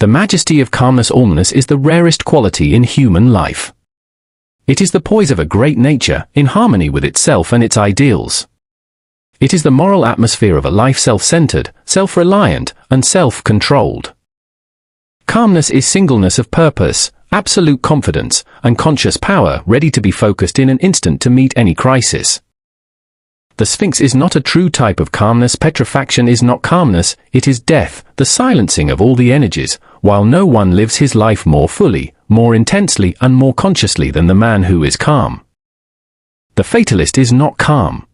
The majesty of calmness is the rarest quality in human life. It is the poise of a great nature, in harmony with itself and its ideals. It is the moral atmosphere of a life self-centered, self-reliant, and self-controlled. Calmness is singleness of purpose, absolute confidence, and conscious power ready to be focused in an instant to meet any crisis. The Sphinx is not a true type of calmness. Petrifaction is not calmness, it is death, the silencing of all the energies, while no one lives his life more fully, more intensely, and more consciously than the man who is calm. The fatalist is not calm.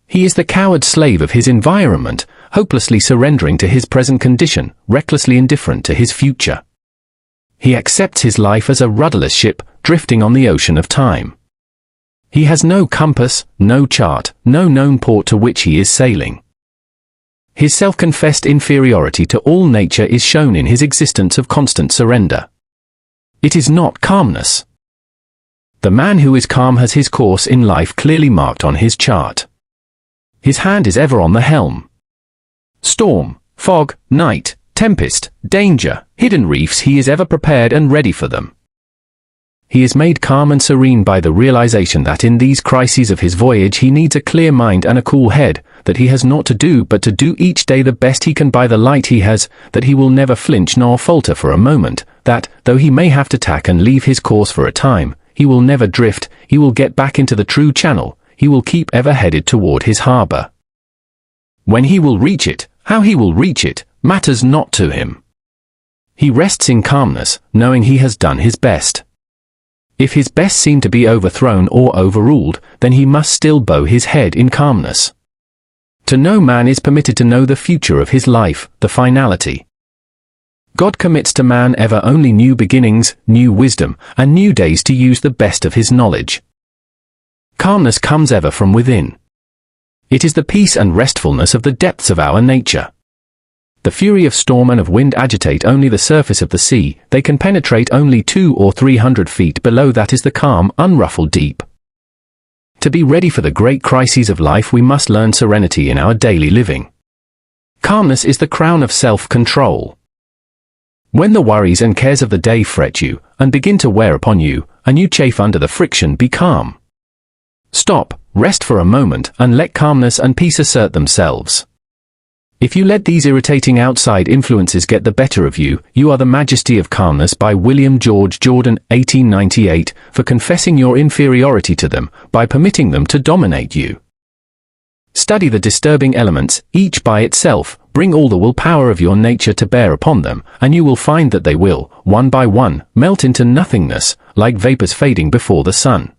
He is the coward slave of his environment, hopelessly surrendering to his present condition, recklessly indifferent to his future. He accepts his life as a rudderless ship, drifting on the ocean of time. He has no compass, no chart, no known port to which he is sailing. His self-confessed inferiority to all nature is shown in his existence of constant surrender. It is not calmness. The man who is calm has his course in life clearly marked on his chart. His hand is ever on the helm. Storm, fog, night, tempest, danger, hidden reefs, he is ever prepared and ready for them. He is made calm and serene by the realization that in these crises of his voyage he needs a clear mind and a cool head, that he has naught to do but to do each day the best he can by the light he has, that he will never flinch nor falter for a moment, that, though he may have to tack and leave his course for a time, he will never drift, he will get back into the true channel, he will keep ever headed toward his harbor. When he will reach it, how he will reach it, matters not to him. He rests in calmness, knowing he has done his best. If his best seem to be overthrown or overruled, then he must still bow his head in calmness. To no man is permitted to know the future of his life, the finality. God commits to man ever only new beginnings, new wisdom, and new days to use the best of his knowledge. Calmness comes ever from within. It is the peace and restfulness of the depths of our nature. The fury of storm and of wind agitate only the surface of the sea, they can penetrate only 200 or 300 feet below. That is the calm, unruffled deep. To be ready for the great crises of life we must learn serenity in our daily living. Calmness is the crown of self-control. When the worries and cares of the day fret you, and begin to wear upon you, and you chafe under the friction, be calm. Stop, rest for a moment, and let calmness and peace assert themselves. If you let these irritating outside influences get the better of you, you are the Majesty of Calmness by William George Jordan, 1898, for confessing your inferiority to them, by permitting them to dominate you. Study the disturbing elements, each by itself, bring all the willpower of your nature to bear upon them, and you will find that they will, one by one, melt into nothingness, like vapors fading before the sun.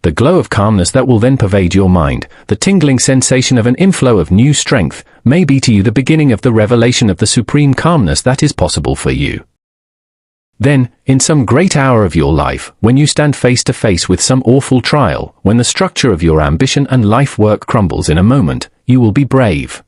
The glow of calmness that will then pervade your mind, the tingling sensation of an inflow of new strength, may be to you the beginning of the revelation of the supreme calmness that is possible for you. Then, in some great hour of your life, when you stand face to face with some awful trial, when the structure of your ambition and life work crumbles in a moment, you will be brave.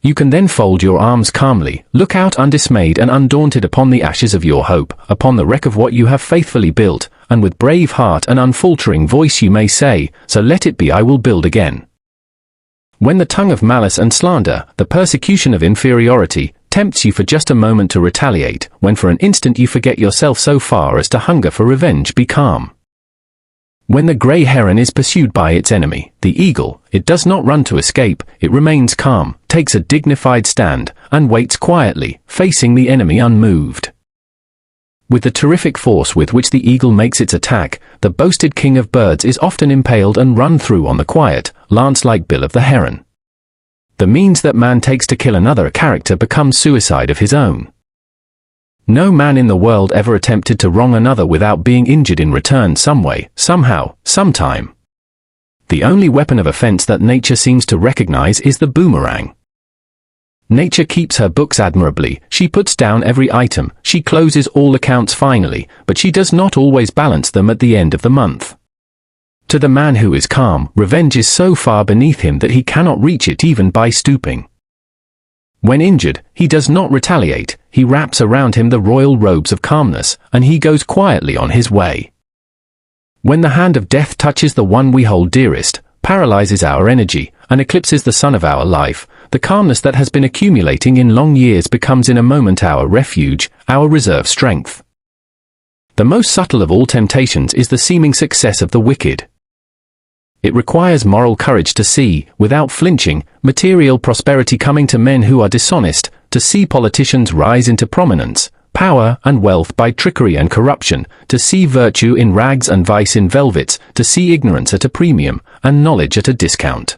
You can then fold your arms calmly, look out undismayed and undaunted upon the ashes of your hope, upon the wreck of what you have faithfully built, and with brave heart and unfaltering voice you may say, "So let it be, I will build again." When the tongue of malice and slander, the persecution of inferiority, tempts you for just a moment to retaliate, when for an instant you forget yourself so far as to hunger for revenge, be calm. When the grey heron is pursued by its enemy, the eagle, it does not run to escape, it remains calm, takes a dignified stand, and waits quietly, facing the enemy unmoved. With the terrific force with which the eagle makes its attack, the boasted king of birds is often impaled and run through on the quiet, lance-like bill of the heron. The means that man takes to kill another character becomes suicide of his own. No man in the world ever attempted to wrong another without being injured in return some way, somehow, sometime. The only weapon of offense that nature seems to recognize is the boomerang. Nature keeps her books admirably, she puts down every item, she closes all accounts finally, but she does not always balance them at the end of the month. To the man who is calm, revenge is so far beneath him that he cannot reach it even by stooping. When injured, he does not retaliate, he wraps around him the royal robes of calmness, and he goes quietly on his way. When the hand of death touches the one we hold dearest, paralyzes our energy, and eclipses the sun of our life, the calmness that has been accumulating in long years becomes in a moment our refuge, our reserve strength. The most subtle of all temptations is the seeming success of the wicked. It requires moral courage to see, without flinching, material prosperity coming to men who are dishonest, to see politicians rise into prominence, power and wealth by trickery and corruption, to see virtue in rags and vice in velvets, to see ignorance at a premium, and knowledge at a discount.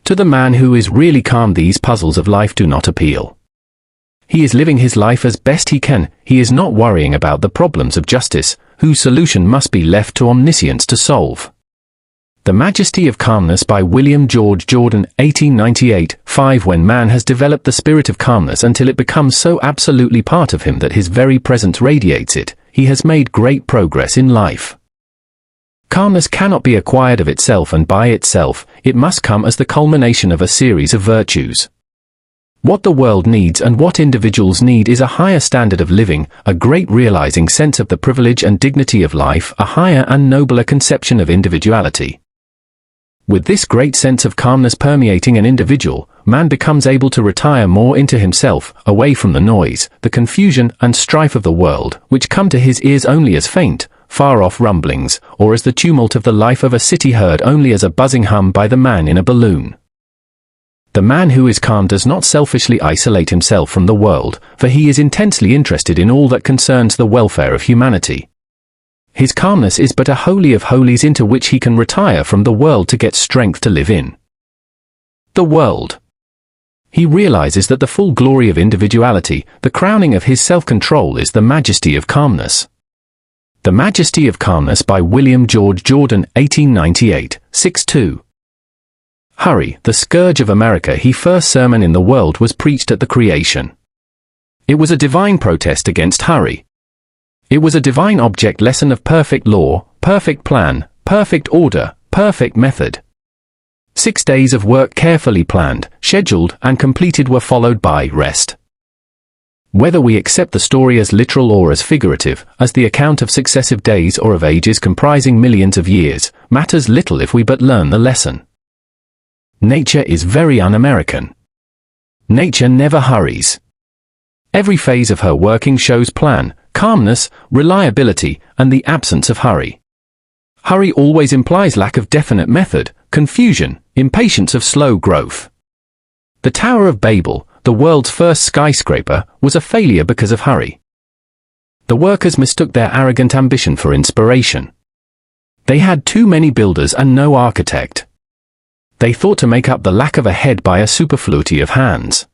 To the man who is really calm, these puzzles of life do not appeal. He is living his life as best he can, he is not worrying about the problems of justice, whose solution must be left to omniscience to solve. The Majesty of Calmness by William George Jordan, 1898, 5. When man has developed the spirit of calmness until it becomes so absolutely part of him that his very presence radiates it, he has made great progress in life. Calmness cannot be acquired of itself and by itself, it must come as the culmination of a series of virtues. What the world needs and what individuals need is a higher standard of living, a great realizing sense of the privilege and dignity of life, a higher and nobler conception of individuality. With this great sense of calmness permeating an individual, man becomes able to retire more into himself, away from the noise, the confusion and strife of the world, which come to his ears only as faint, far-off rumblings, or as the tumult of the life of a city heard only as a buzzing hum by the man in a balloon. The man who is calm does not selfishly isolate himself from the world, for he is intensely interested in all that concerns the welfare of humanity. His calmness is but a holy of holies into which he can retire from the world to get strength to live in. The world. He realizes that the full glory of individuality, the crowning of his self-control, is the Majesty of Calmness. The Majesty of Calmness by William George Jordan, 1898, 6-2. Hurry, the scourge of America. His first sermon in the world was preached at the creation. It was a divine protest against hurry. It was a divine object lesson of perfect law, perfect plan, perfect order, perfect method. 6 days of work carefully planned, scheduled, and completed were followed by rest. Whether we accept the story as literal or as figurative, as the account of successive days or of ages comprising millions of years, matters little if we but learn the lesson. Nature is very un-American. Nature never hurries. Every phase of her working shows plan, calmness, reliability, and the absence of hurry. Hurry always implies lack of definite method, confusion, impatience of slow growth. The Tower of Babel, the world's first skyscraper, was a failure because of hurry. The workers mistook their arrogant ambition for inspiration. They had too many builders and no architect. They thought to make up the lack of a head by a superfluity of hands.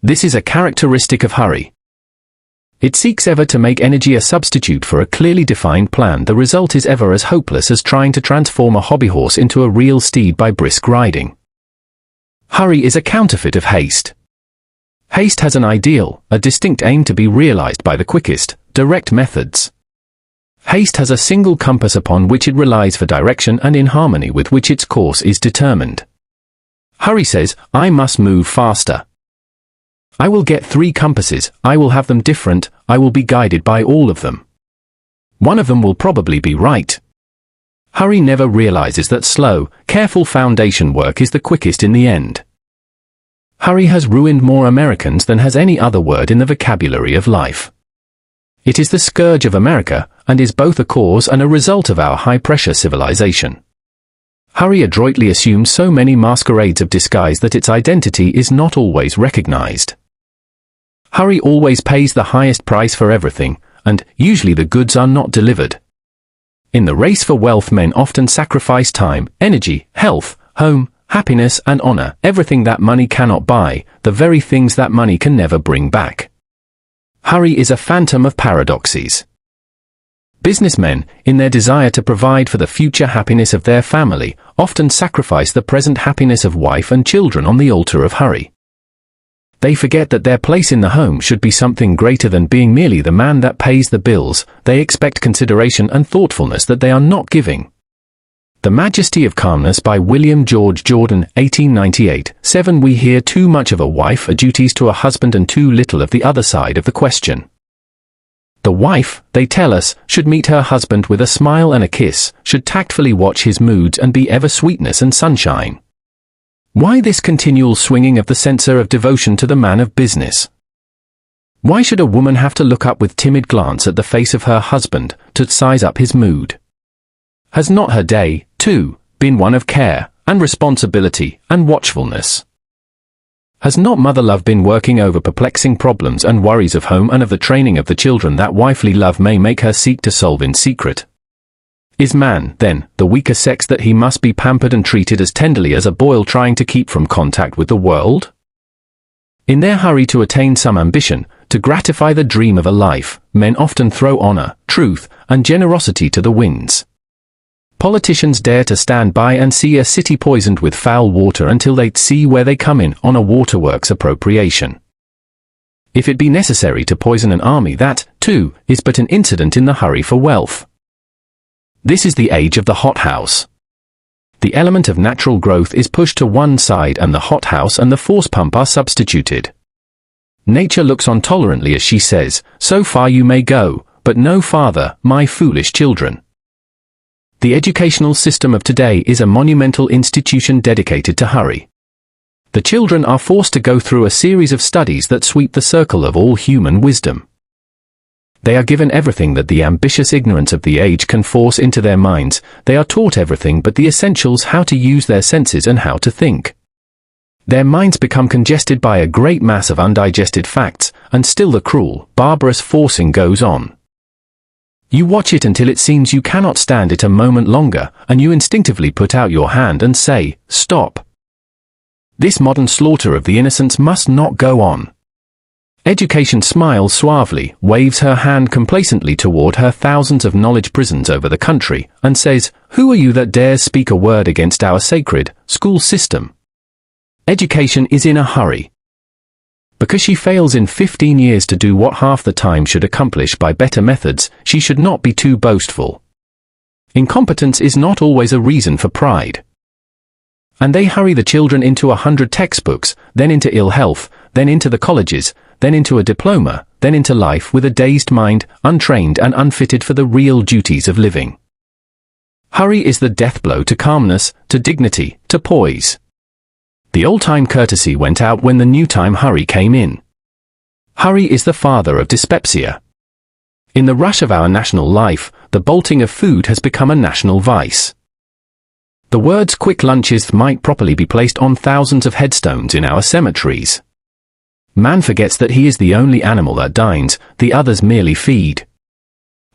This is a characteristic of hurry. It seeks ever to make energy a substitute for a clearly defined plan. The result is ever as hopeless as trying to transform a hobby horse into a real steed by brisk riding. Hurry is a counterfeit of haste. Haste has an ideal, a distinct aim to be realized by the quickest, direct methods. Haste has a single compass upon which it relies for direction and in harmony with which its course is determined. Hurry says, I must move faster. I will get 3 compasses, I will have them different, I will be guided by all of them. One of them will probably be right. Hurry never realizes that slow, careful foundation work is the quickest in the end. Hurry has ruined more Americans than has any other word in the vocabulary of life. It is the scourge of America, and is both a cause and a result of our high-pressure civilization. Hurry adroitly assumes so many masquerades of disguise that its identity is not always recognized. Hurry always pays the highest price for everything, and usually the goods are not delivered. In the race for wealth, men often sacrifice time, energy, health, home, happiness and honor, everything that money cannot buy, the very things that money can never bring back. Hurry is a phantom of paradoxes. Businessmen, in their desire to provide for the future happiness of their family, often sacrifice the present happiness of wife and children on the altar of hurry. They forget that their place in the home should be something greater than being merely the man that pays the bills. They expect consideration and thoughtfulness that they are not giving. The Majesty of Calmness by William George Jordan, 1898, 7. We hear too much of a wife, a duties to a husband, and too little of the other side of the question. The wife, they tell us, should meet her husband with a smile and a kiss, should tactfully watch his moods and be ever sweetness and sunshine. Why this continual swinging of the censer of devotion to the man of business? Why should a woman have to look up with timid glance at the face of her husband to size up his mood? Has not her day, too, been one of care, and responsibility, and watchfulness? Has not mother love been working over perplexing problems and worries of home and of the training of the children that wifely love may make her seek to solve in secret? Is man, then, the weaker sex that he must be pampered and treated as tenderly as a boil trying to keep from contact with the world? In their hurry to attain some ambition, to gratify the dream of a life, men often throw honor, truth, and generosity to the winds. Politicians dare to stand by and see a city poisoned with foul water until they see where they come in on a waterworks appropriation. If it be necessary to poison an army, that, too, is but an incident in the hurry for wealth. This is the age of the hothouse. The element of natural growth is pushed to one side and the hothouse and the force pump are substituted. Nature looks on tolerantly as she says, "So far you may go, but no farther, my foolish children." The educational system of today is a monumental institution dedicated to hurry. The children are forced to go through a series of studies that sweep the circle of all human wisdom. They are given everything that the ambitious ignorance of the age can force into their minds. They are taught everything but the essentials, how to use their senses and how to think. Their minds become congested by a great mass of undigested facts, and still the cruel, barbarous forcing goes on. You watch it until it seems you cannot stand it a moment longer, and you instinctively put out your hand and say, "Stop." This modern slaughter of the innocents must not go on. Education smiles suavely, waves her hand complacently toward her thousands of knowledge prisons over the country, and says, "Who are you that dares speak a word against our sacred school system?" Education is in a hurry. Because she fails in 15 years to do what half the time should accomplish by better methods, she should not be too boastful. Incompetence is not always a reason for pride. And they hurry the children into 100 textbooks, then into ill health, then into the colleges, then into a diploma, then into life with a dazed mind, untrained and unfitted for the real duties of living. Hurry is the death blow to calmness, to dignity, to poise. The old-time courtesy went out when the new-time hurry came in. Hurry is the father of dyspepsia. In the rush of our national life, the bolting of food has become a national vice. The words quick lunches might properly be placed on thousands of headstones in our cemeteries. Man forgets that he is the only animal that dines, the others merely feed.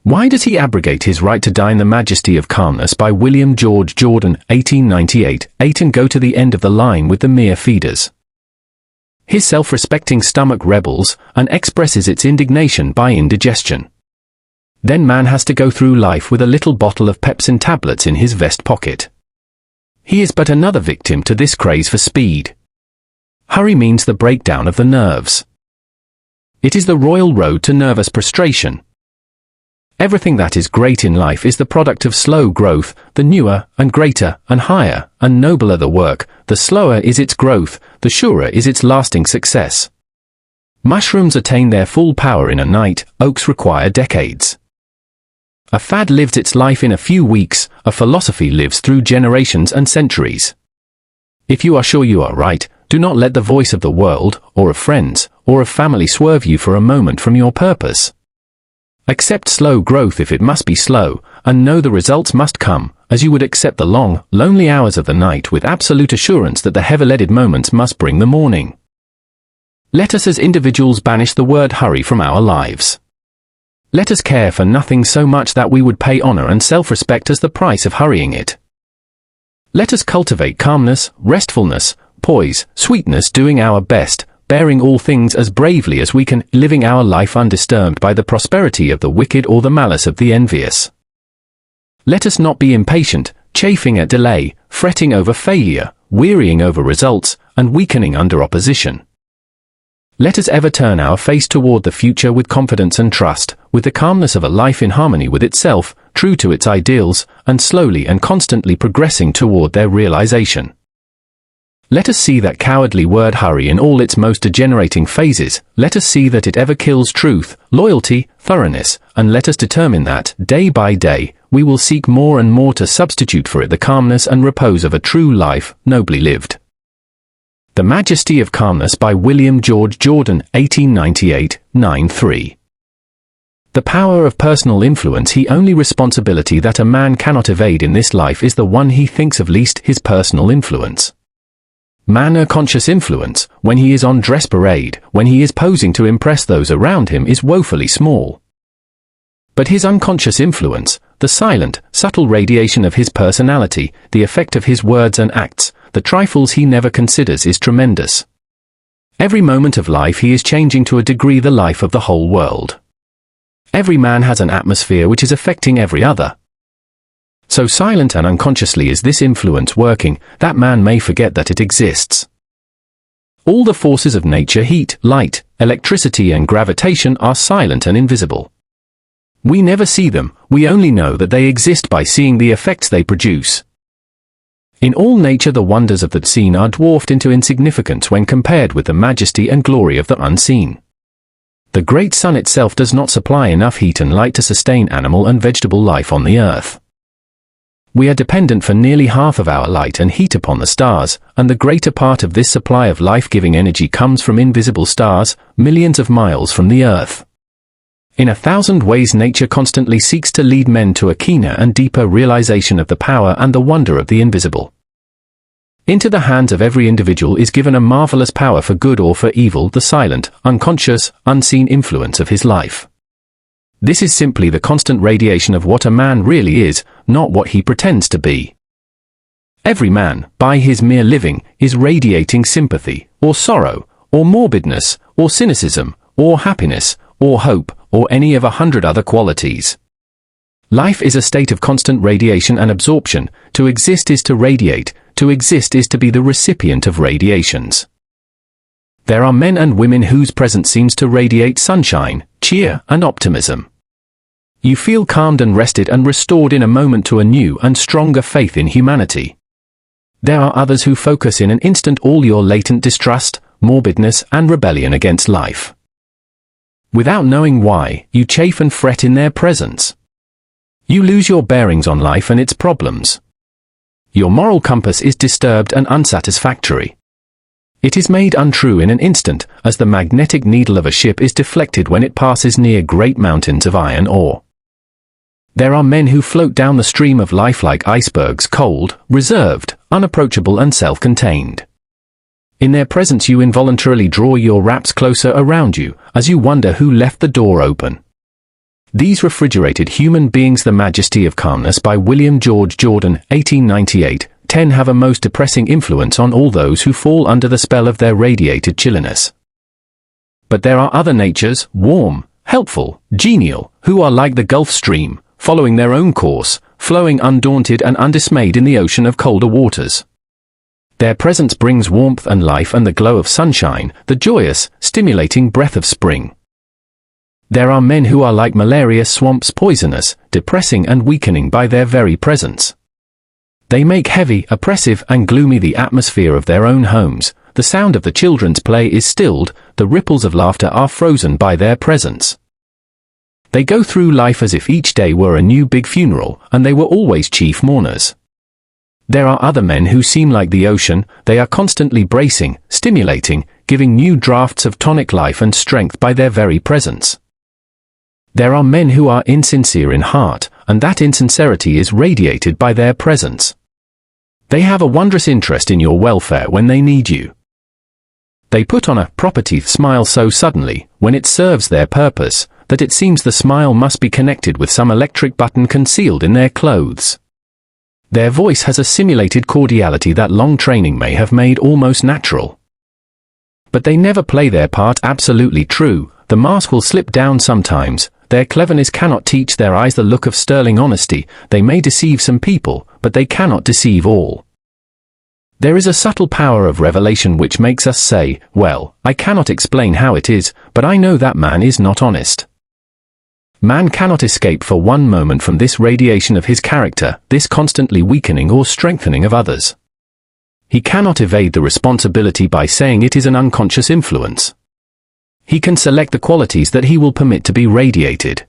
Why does he abrogate his right to dine? The Majesty of Calmness by William George Jordan, 1898, and go to the end of the line with the mere feeders? His self-respecting stomach rebels, and expresses its indignation by indigestion. Then man has to go through life with a little bottle of pepsin tablets in his vest pocket. He is but another victim to this craze for speed. Hurry means the breakdown of the nerves. It is the royal road to nervous prostration. Everything that is great in life is the product of slow growth. The newer, and greater, and higher, and nobler the work, the slower is its growth, the surer is its lasting success. Mushrooms attain their full power in a night, oaks require decades. A fad lives its life in a few weeks, a philosophy lives through generations and centuries. If you are sure you are right, do not let the voice of the world, or of friends, or of family swerve you for a moment from your purpose. Accept slow growth if it must be slow, and know the results must come, as you would accept the long, lonely hours of the night with absolute assurance that the heavy-leaded moments must bring the morning. Let us as individuals banish the word hurry from our lives. Let us care for nothing so much that we would pay honor and self-respect as the price of hurrying it. Let us cultivate calmness, restfulness, poise, sweetness, doing our best, bearing all things as bravely as we can, living our life undisturbed by the prosperity of the wicked or the malice of the envious. Let us not be impatient, chafing at delay, fretting over failure, wearying over results, and weakening under opposition. Let us ever turn our face toward the future with confidence and trust, with the calmness of a life in harmony with itself, true to its ideals, and slowly and constantly progressing toward their realization. Let us see that cowardly word hurry in all its most degenerating phases. Let us see that it ever kills truth, loyalty, thoroughness, and let us determine that, day by day, we will seek more and more to substitute for it the calmness and repose of a true life, nobly lived. The Majesty of Calmness by William George Jordan, 1898, 9-3. The power of personal influence. The only responsibility that a man cannot evade in this life is the one he thinks of least, his personal influence. Man's conscious influence, when he is on dress parade, when he is posing to impress those around him, is woefully small. But his unconscious influence, the silent, subtle radiation of his personality, the effect of his words and acts, the trifles he never considers, is tremendous. Every moment of life he is changing to a degree the life of the whole world. Every man has an atmosphere which is affecting every other. So silent and unconsciously is this influence working, that man may forget that it exists. All the forces of nature, heat, light, electricity and gravitation, are silent and invisible. We never see them, we only know that they exist by seeing the effects they produce. In all nature the wonders of the seen are dwarfed into insignificance when compared with the majesty and glory of the unseen. The great sun itself does not supply enough heat and light to sustain animal and vegetable life on the earth. We are dependent for nearly half of our light and heat upon the stars, and the greater part of this supply of life-giving energy comes from invisible stars, millions of miles from the earth. In 1,000 ways nature constantly seeks to lead men to a keener and deeper realization of the power and the wonder of the invisible. Into the hands of every individual is given a marvelous power for good or for evil, the silent, unconscious, unseen influence of his life. This is simply the constant radiation of what a man really is, not what he pretends to be. Every man, by his mere living, is radiating sympathy, or sorrow, or morbidness, or cynicism, or happiness, or hope, or any of 100 other qualities. Life is a state of constant radiation and absorption. To exist is to radiate, to exist is to be the recipient of radiations. There are men and women whose presence seems to radiate sunshine, cheer, and optimism. You feel calmed and rested and restored in a moment to a new and stronger faith in humanity. There are others who focus in an instant all your latent distrust, morbidness, and rebellion against life. Without knowing why, you chafe and fret in their presence. You lose your bearings on life and its problems. Your moral compass is disturbed and unsatisfactory. It is made untrue in an instant, as the magnetic needle of a ship is deflected when it passes near great mountains of iron ore. There are men who float down the stream of life like icebergs, cold, reserved, unapproachable and self-contained. In their presence you involuntarily draw your wraps closer around you, as you wonder who left the door open. These refrigerated human beings. The Majesty of Calmness by William George Jordan, 1898, 10 have a most depressing influence on all those who fall under the spell of their radiated chilliness. But there are other natures, warm, helpful, genial, who are like the Gulf Stream, following their own course, flowing undaunted and undismayed in the ocean of colder waters. Their presence brings warmth and life and the glow of sunshine, the joyous, stimulating breath of spring. There are men who are like malaria swamps, poisonous, depressing and weakening by their very presence. They make heavy, oppressive and gloomy the atmosphere of their own homes. The sound of the children's play is stilled, the ripples of laughter are frozen by their presence. They go through life as if each day were a new big funeral, and they were always chief mourners. There are other men who seem like the ocean. They are constantly bracing, stimulating, giving new draughts of tonic life and strength by their very presence. There are men who are insincere in heart, and that insincerity is radiated by their presence. They have a wondrous interest in your welfare when they need you. They put on a property smile so suddenly, when it serves their purpose, that it seems the smile must be connected with some electric button concealed in their clothes. Their voice has a simulated cordiality that long training may have made almost natural. But they never play their part absolutely true. The mask will slip down sometimes. Their cleverness cannot teach their eyes the look of sterling honesty. They may deceive some people, but they cannot deceive all. There is a subtle power of revelation which makes us say, well, I cannot explain how it is, but I know that man is not honest. Man cannot escape for one moment from this radiation of his character, this constantly weakening or strengthening of others. He cannot evade the responsibility by saying it is an unconscious influence. He can select the qualities that he will permit to be radiated.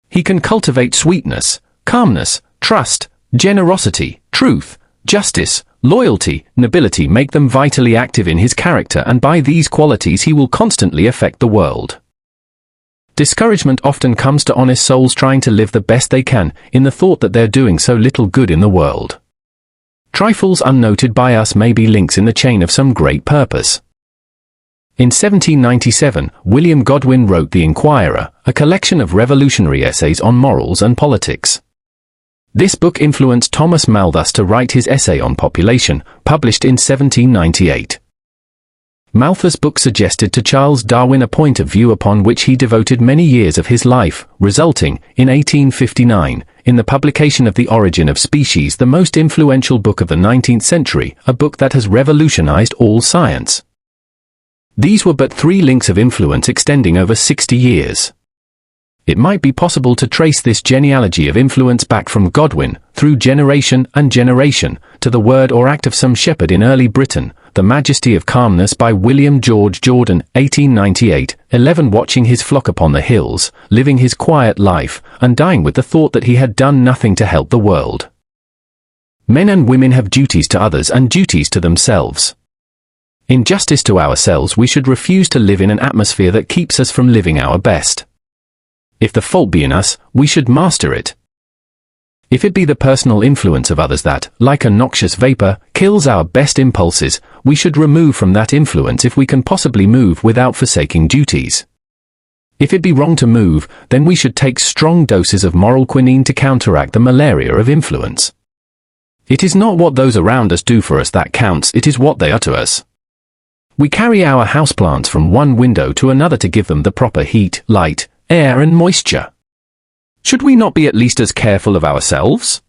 He can cultivate sweetness, calmness, trust, generosity, truth, justice, loyalty, nobility make them vitally active in his character, and by these qualities he will constantly affect the world. Discouragement often comes to honest souls trying to live the best they can, in the thought that they're doing so little good in the world. Trifles unnoted by us may be links in the chain of some great purpose. In 1797, William Godwin wrote The Inquirer, a collection of revolutionary essays on morals and politics. This book influenced Thomas Malthus to write his essay on population, published in 1798. Malthus' book suggested to Charles Darwin a point of view upon which he devoted many years of his life, resulting, in 1859, in the publication of The Origin of Species, the most influential book of the 19th century, a book that has revolutionized all science. These were but 3 links of influence extending over 60 years. It might be possible to trace this genealogy of influence back from Godwin, through generation and generation, to the word or act of some shepherd in early Britain, The Majesty of Calmness by William George Jordan, 1898, 11, watching his flock upon the hills, living his quiet life, and dying with the thought that he had done nothing to help the world. Men and women have duties to others and duties to themselves. In justice to ourselves, we should refuse to live in an atmosphere that keeps us from living our best. If the fault be in us, we should master it. If it be the personal influence of others that, like a noxious vapor, kills our best impulses, we should remove from that influence if we can possibly move without forsaking duties. If it be wrong to move, then we should take strong doses of moral quinine to counteract the malaria of influence. It is not what those around us do for us that counts, it is what they are to us. We carry our houseplants from one window to another to give them the proper heat, light, air and moisture. Should we not be at least as careful of ourselves?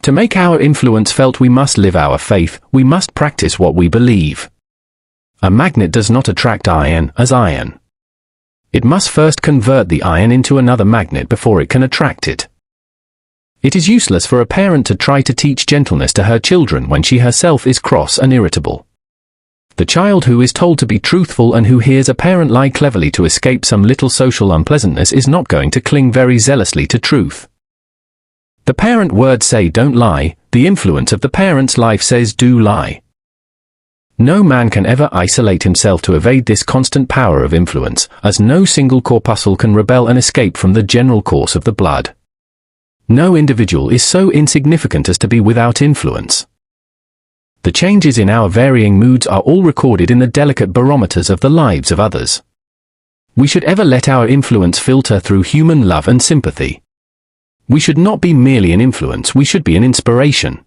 To make our influence felt, we must live our faith, we must practice what we believe. A magnet does not attract iron as iron. It must first convert the iron into another magnet before it can attract it. It is useless for a parent to try to teach gentleness to her children when she herself is cross and irritable. The child who is told to be truthful and who hears a parent lie cleverly to escape some little social unpleasantness is not going to cling very zealously to truth. The parent words say don't lie, the influence of the parent's life says do lie. No man can ever isolate himself to evade this constant power of influence, as no single corpuscle can rebel and escape from the general course of the blood. No individual is so insignificant as to be without influence. The changes in our varying moods are all recorded in the delicate barometers of the lives of others. We should ever let our influence filter through human love and sympathy. We should not be merely an influence, we should be an inspiration.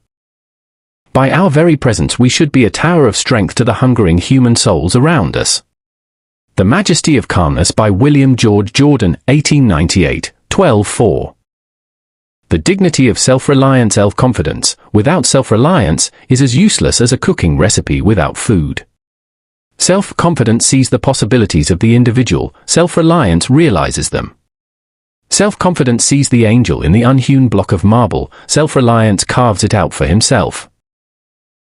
By our very presence we should be a tower of strength to the hungering human souls around us. The Majesty of Calmness by William George Jordan, 1898, 12:4. The dignity of self-reliance. Self-confidence, without self-reliance, is as useless as a cooking recipe without food. Self-confidence sees the possibilities of the individual, self-reliance realizes them. Self-confidence sees the angel in the unhewn block of marble, self-reliance carves it out for himself.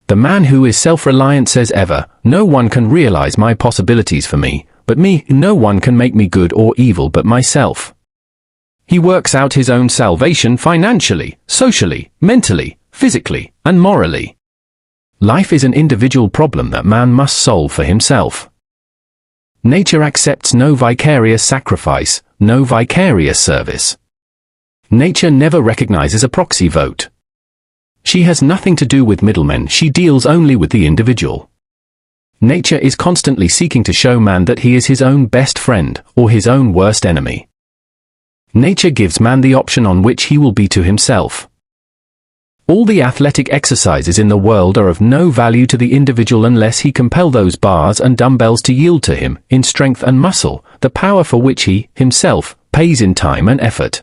The man who is self-reliant says ever, no one can realize my possibilities for me, but me, no one can make me good or evil but myself. He works out his own salvation financially, socially, mentally, physically, and morally. Life is an individual problem that man must solve for himself. Nature accepts no vicarious sacrifice, no vicarious service. Nature never recognizes a proxy vote. She has nothing to do with middlemen, she deals only with the individual. Nature is constantly seeking to show man that he is his own best friend, or his own worst enemy. Nature gives man the option on which he will be to himself. All the athletic exercises in the world are of no value to the individual unless he compel those bars and dumbbells to yield to him, in strength and muscle, the power for which he, himself, pays in time and effort.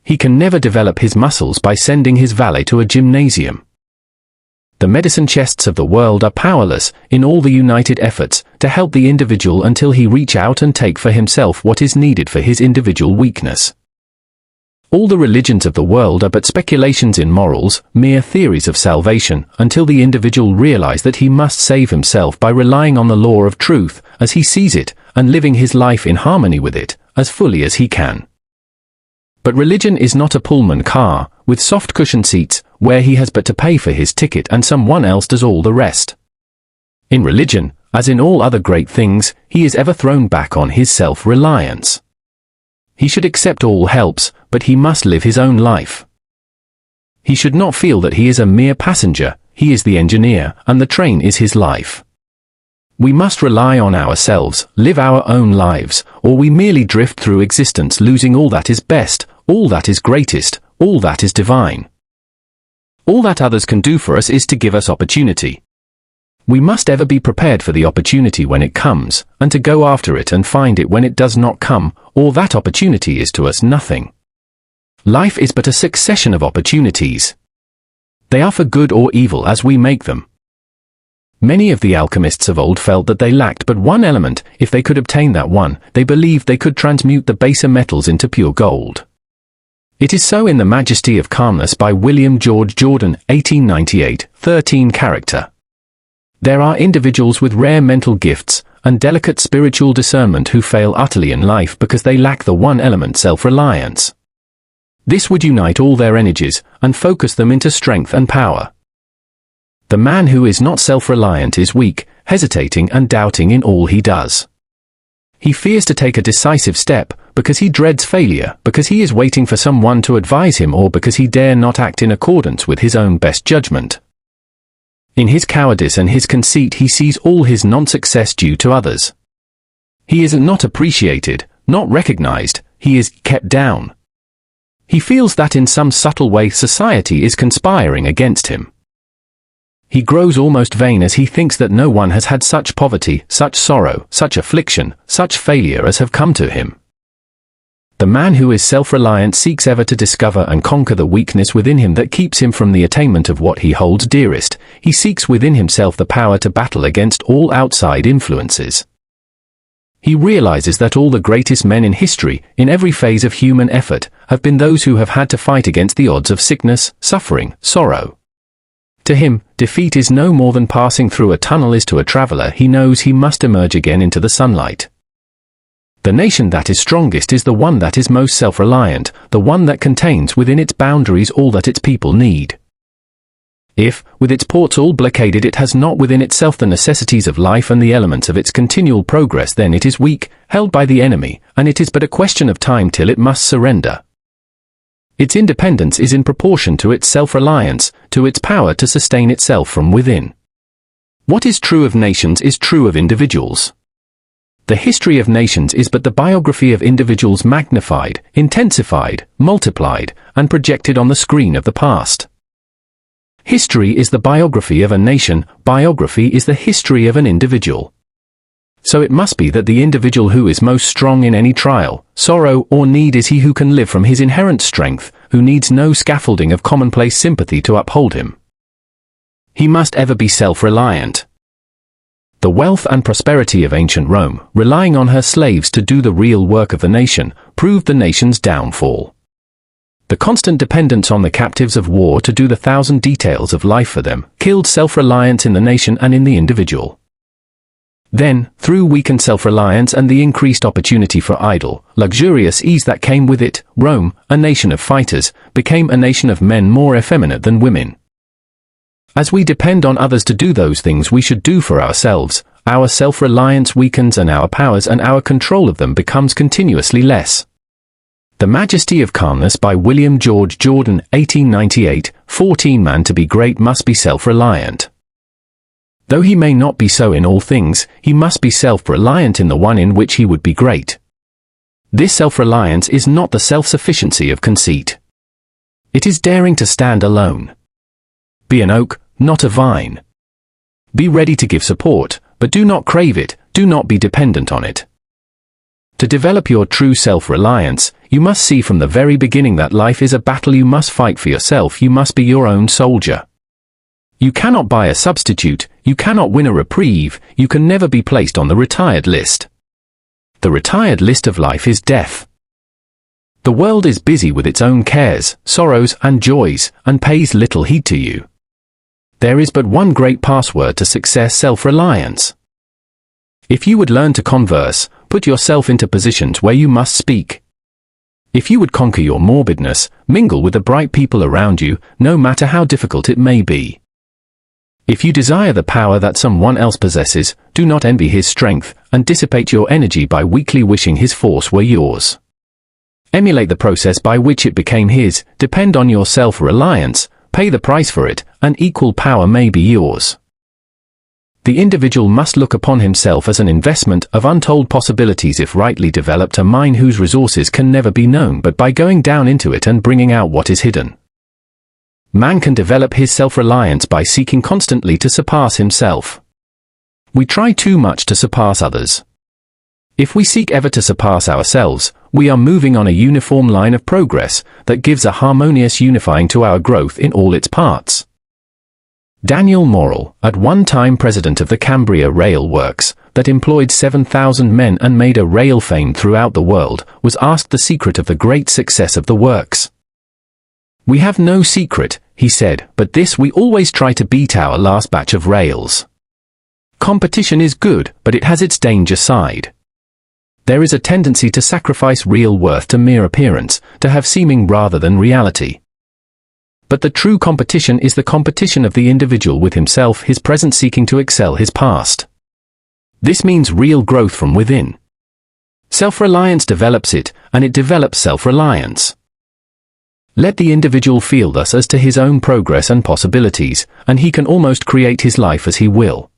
He can never develop his muscles by sending his valet to a gymnasium. The medicine chests of the world are powerless, in all the united efforts, to help the individual until he reach out and take for himself what is needed for his individual weakness. All the religions of the world are but speculations in morals, mere theories of salvation, until the individual realize that he must save himself by relying on the law of truth, as he sees it, and living his life in harmony with it, as fully as he can. But religion is not a Pullman car, with soft cushioned seats, where he has but to pay for his ticket and someone else does all the rest. In religion, as in all other great things, he is ever thrown back on his self-reliance. He should accept all helps, but he must live his own life. He should not feel that he is a mere passenger, he is the engineer, and the train is his life. We must rely on ourselves, live our own lives, or we merely drift through existence losing all that is best, all that is greatest, all that is divine. All that others can do for us is to give us opportunity. We must ever be prepared for the opportunity when it comes, and to go after it and find it when it does not come, or that opportunity is to us nothing. Life is but a succession of opportunities. They are for good or evil as we make them. Many of the alchemists of old felt that they lacked but one element. If they could obtain that one, they believed they could transmute the baser metals into pure gold. It is so in The Majesty of Calmness by William George Jordan, 1898, 13 character. There are individuals with rare mental gifts and delicate spiritual discernment who fail utterly in life because they lack the one element, self-reliance. This would unite all their energies and focus them into strength and power. The man who is not self-reliant is weak, hesitating and doubting in all he does. He fears to take a decisive step because he dreads failure, because he is waiting for someone to advise him, or because he dare not act in accordance with his own best judgment. In his cowardice and his conceit he sees all his non-success due to others. He is not appreciated, not recognized, he is kept down. He feels that in some subtle way society is conspiring against him. He grows almost vain as he thinks that no one has had such poverty, such sorrow, such affliction, such failure as have come to him. The man who is self-reliant seeks ever to discover and conquer the weakness within him that keeps him from the attainment of what he holds dearest. He seeks within himself the power to battle against all outside influences. He realizes that all the greatest men in history, in every phase of human effort, have been those who have had to fight against the odds of sickness, suffering, sorrow. To him, defeat is no more than passing through a tunnel is to a traveler. He knows he must emerge again into the sunlight. The nation that is strongest is the one that is most self-reliant, the one that contains within its boundaries all that its people need. If, with its ports all blockaded, it has not within itself the necessities of life and the elements of its continual progress, then it is weak, held by the enemy, and it is but a question of time till it must surrender. Its independence is in proportion to its self-reliance, to its power to sustain itself from within. What is true of nations is true of individuals. The history of nations is but the biography of individuals magnified, intensified, multiplied, and projected on the screen of the past. History is the biography of a nation, biography is the history of an individual. So it must be that the individual who is most strong in any trial, sorrow, or need is he who can live from his inherent strength, who needs no scaffolding of commonplace sympathy to uphold him. He must ever be self-reliant. The wealth and prosperity of ancient Rome, relying on her slaves to do the real work of the nation, proved the nation's downfall. The constant dependence on the captives of war to do the thousand details of life for them, killed self-reliance in the nation and in the individual. Then, through weakened self-reliance and the increased opportunity for idle, luxurious ease that came with it, Rome, a nation of fighters, became a nation of men more effeminate than women. As we depend on others to do those things we should do for ourselves, our self-reliance weakens and our powers and our control of them becomes continuously less. The Majesty of Calmness by William George Jordan, 1898, 14. Man to be great must be self-reliant. Though he may not be so in all things, he must be self-reliant in the one in which he would be great. This self-reliance is not the self-sufficiency of conceit. It is daring to stand alone. Be an oak, not a vine. Be ready to give support, but do not crave it, do not be dependent on it. To develop your true self-reliance, you must see from the very beginning that life is a battle you must fight for yourself. You must be your own soldier. You cannot buy a substitute, you cannot win a reprieve, you can never be placed on the retired list. The retired list of life is death. The world is busy with its own cares, sorrows, and joys, and pays little heed to you. There is but one great password to success: self-reliance. If you would learn to converse, put yourself into positions where you must speak. If you would conquer your morbidness, mingle with the bright people around you, no matter how difficult it may be. If you desire the power that someone else possesses, do not envy his strength, and dissipate your energy by weakly wishing his force were yours. Emulate the process by which it became his, depend on your self-reliance, pay the price for it, and equal power may be yours. The individual must look upon himself as an investment of untold possibilities if rightly developed, a mine whose resources can never be known but by going down into it and bringing out what is hidden. Man can develop his self-reliance by seeking constantly to surpass himself. We try too much to surpass others. If we seek ever to surpass ourselves, we are moving on a uniform line of progress that gives a harmonious unifying to our growth in all its parts. Daniel Morrell, at one time president of the Cambria Rail Works, that employed 7,000 men and made a rail fame throughout the world, was asked the secret of the great success of the works. "We have no secret," he said, "but this: we always try to beat our last batch of rails. Competition is good, but it has its danger side. There is a tendency to sacrifice real worth to mere appearance, to have seeming rather than reality. But the true competition is the competition of the individual with himself, his present seeking to excel his past. This means real growth from within. Self-reliance develops it, and it develops self-reliance. Let the individual feel thus as to his own progress and possibilities, and he can almost create his life as he will.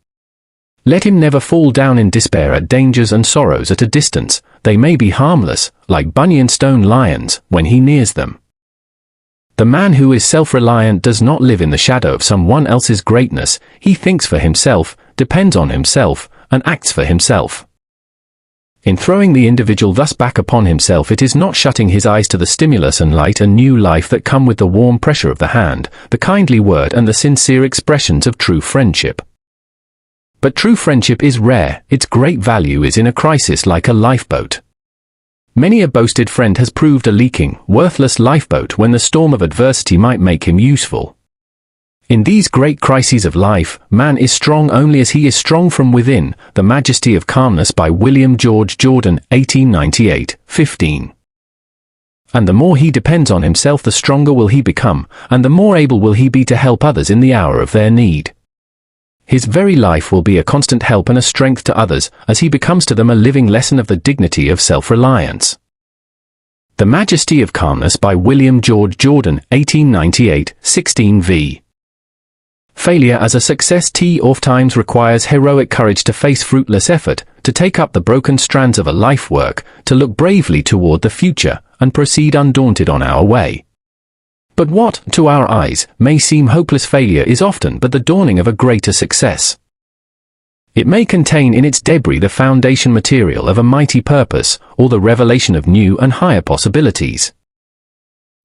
Let him never fall down in despair at dangers and sorrows at a distance. They may be harmless, like Bunyan stone lions, when he nears them. The man who is self-reliant does not live in the shadow of someone else's greatness. He thinks for himself, depends on himself, and acts for himself. In throwing the individual thus back upon himself, it is not shutting his eyes to the stimulus and light and new life that come with the warm pressure of the hand, the kindly word, and the sincere expressions of true friendship. But true friendship is rare. Its great value is in a crisis like a lifeboat. Many a boasted friend has proved a leaking, worthless lifeboat when the storm of adversity might make him useful. In these great crises of life, man is strong only as he is strong from within. The Majesty of Calmness by William George Jordan, 1898-15. And the more he depends on himself, the stronger will he become, and the more able will he be to help others in the hour of their need. His very life will be a constant help and a strength to others, as he becomes to them a living lesson of the dignity of self-reliance. The Majesty of Calmness by William George Jordan, 1898-16 Failure as a success oftentimes requires heroic courage to face fruitless effort, to take up the broken strands of a life work, to look bravely toward the future, and proceed undaunted on our way. But what, to our eyes, may seem hopeless failure is often but the dawning of a greater success. It may contain in its debris the foundation material of a mighty purpose, or the revelation of new and higher possibilities.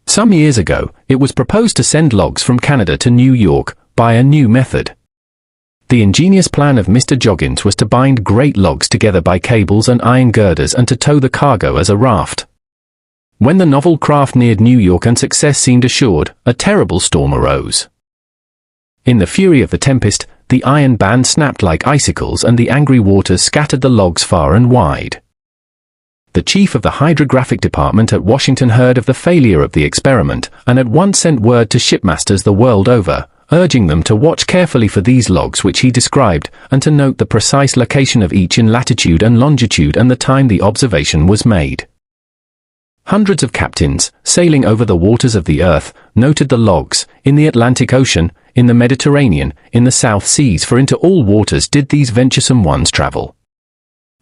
Some years ago, it was proposed to send logs from Canada to New York, by a new method. The ingenious plan of Mr. Joggins was to bind great logs together by cables and iron girders and to tow the cargo as a raft. When the novel craft neared New York and success seemed assured, a terrible storm arose. In the fury of the tempest, the iron band snapped like icicles and the angry waters scattered the logs far and wide. The chief of the hydrographic department at Washington heard of the failure of the experiment, and at once sent word to shipmasters the world over, urging them to watch carefully for these logs which he described, and to note the precise location of each in latitude and longitude and the time the observation was made. Hundreds of captains, sailing over the waters of the earth, noted the logs, in the Atlantic Ocean, in the Mediterranean, in the South Seas, for into all waters did these venturesome ones travel.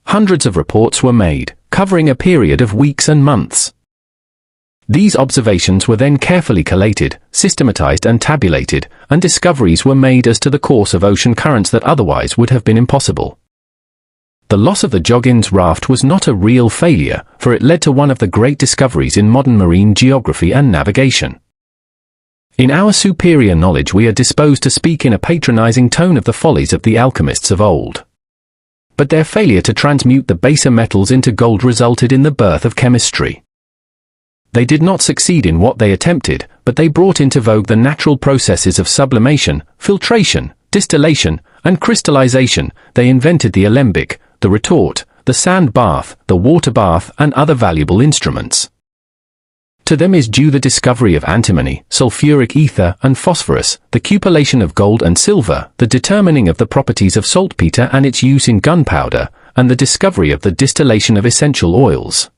Hundreds of reports were made, covering a period of weeks and months. These observations were then carefully collated, systematized and tabulated, and discoveries were made as to the course of ocean currents that otherwise would have been impossible. The loss of the Joggins raft was not a real failure, for it led to one of the great discoveries in modern marine geography and navigation. In our superior knowledge we are disposed to speak in a patronizing tone of the follies of the alchemists of old. But their failure to transmute the baser metals into gold resulted in the birth of chemistry. They did not succeed in what they attempted, but they brought into vogue the natural processes of sublimation, filtration, distillation, and crystallization. They invented the alembic, the retort, the sand bath, the water bath, and other valuable instruments. To them is due the discovery of antimony, sulfuric ether, and phosphorus, the cupellation of gold and silver, the determining of the properties of saltpeter and its use in gunpowder, and the discovery of the distillation of essential oils.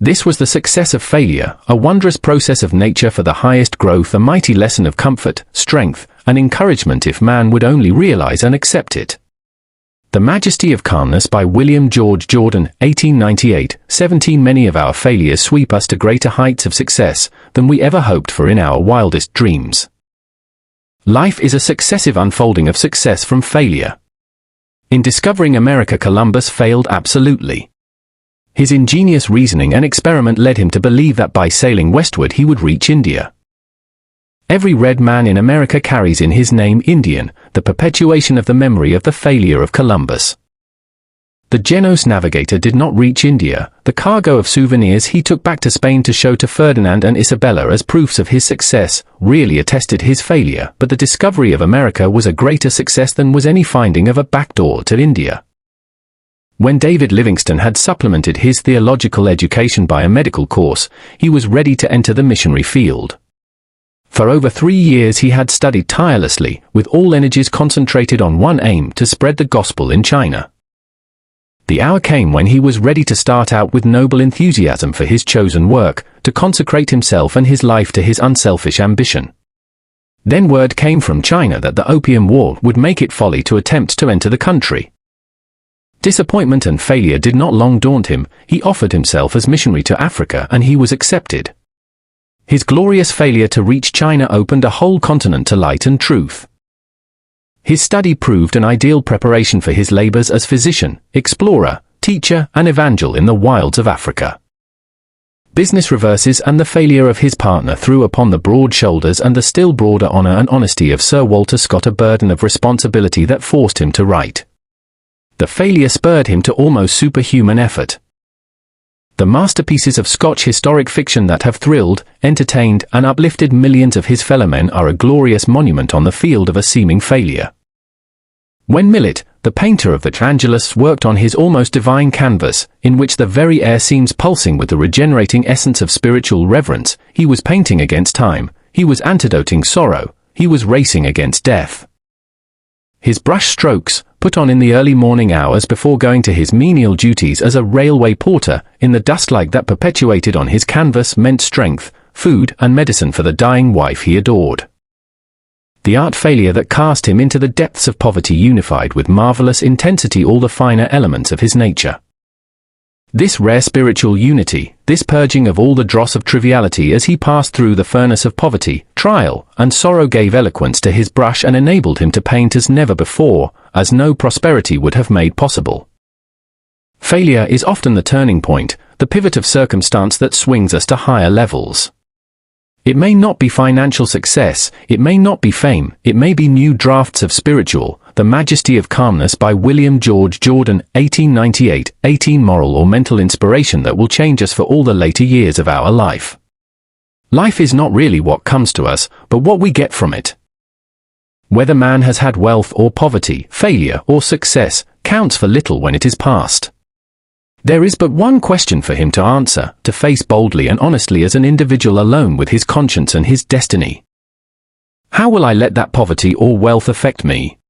This was the success of failure, a wondrous process of nature for the highest growth, a mighty lesson of comfort, strength, and encouragement if man would only realize and accept it. The Majesty of Calmness by William George Jordan, 1898, 17. Many of our failures sweep us to greater heights of success than we ever hoped for in our wildest dreams. Life is a successive unfolding of success from failure. In discovering America, Columbus failed absolutely. His ingenious reasoning and experiment led him to believe that by sailing westward he would reach India. Every red man in America carries in his name Indian, the perpetuation of the memory of the failure of Columbus. The Genos navigator did not reach India. The cargo of souvenirs he took back to Spain to show to Ferdinand and Isabella as proofs of his success really attested his failure, but the discovery of America was a greater success than was any finding of a back door to India. When David Livingstone had supplemented his theological education by a medical course, he was ready to enter the missionary field. For over 3 years he had studied tirelessly, with all energies concentrated on one aim: to spread the gospel in China. The hour came when he was ready to start out with noble enthusiasm for his chosen work, to consecrate himself and his life to his unselfish ambition. Then word came from China that the Opium War would make it folly to attempt to enter the country. Disappointment and failure did not long daunt him. He offered himself as missionary to Africa and he was accepted. His glorious failure to reach China opened a whole continent to light and truth. His study proved an ideal preparation for his labors as physician, explorer, teacher, and evangel in the wilds of Africa. Business reverses and the failure of his partner threw upon the broad shoulders and the still broader honor and honesty of Sir Walter Scott a burden of responsibility that forced him to write. The failure spurred him to almost superhuman effort. The masterpieces of Scotch historic fiction that have thrilled, entertained, and uplifted millions of his fellow men are a glorious monument on the field of a seeming failure. When Millet, the painter of the Angelus, worked on his almost divine canvas, in which the very air seems pulsing with the regenerating essence of spiritual reverence, he was painting against time, he was antidoting sorrow, he was racing against death. His brush strokes, put on in the early morning hours before going to his menial duties as a railway porter, in the dust-like that perpetuated on his canvas, meant strength, food, and medicine for the dying wife he adored. The art failure that cast him into the depths of poverty unified with marvelous intensity all the finer elements of his nature. This rare spiritual unity, this purging of all the dross of triviality as he passed through the furnace of poverty, trial, and sorrow gave eloquence to his brush and enabled him to paint as never before, as no prosperity would have made possible. Failure is often the turning point, the pivot of circumstance that swings us to higher levels. It may not be financial success, it may not be fame, it may be new drafts of spiritual, The Majesty of Calmness by William George Jordan, 1898, 18 moral or mental inspiration that will change us for all the later years of our life. Life is not really what comes to us, but what we get from it. Whether man has had wealth or poverty, failure or success, counts for little when it is past. There is but one question for him to answer, to face boldly and honestly as an individual alone with his conscience and his destiny. How will I let that poverty or wealth affect me?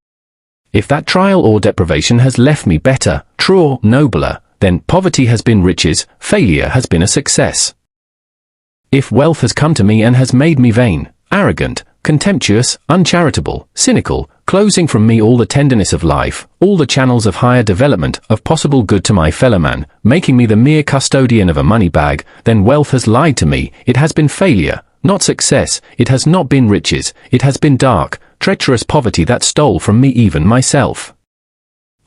If that trial or deprivation has left me better, truer, nobler, then poverty has been riches, failure has been a success. If wealth has come to me and has made me vain, arrogant, contemptuous, uncharitable, cynical, closing from me all the tenderness of life, all the channels of higher development, of possible good to my fellow man, making me the mere custodian of a money bag, then wealth has lied to me, it has been failure, not success, it has not been riches, it has been dark, treacherous poverty that stole from me even myself.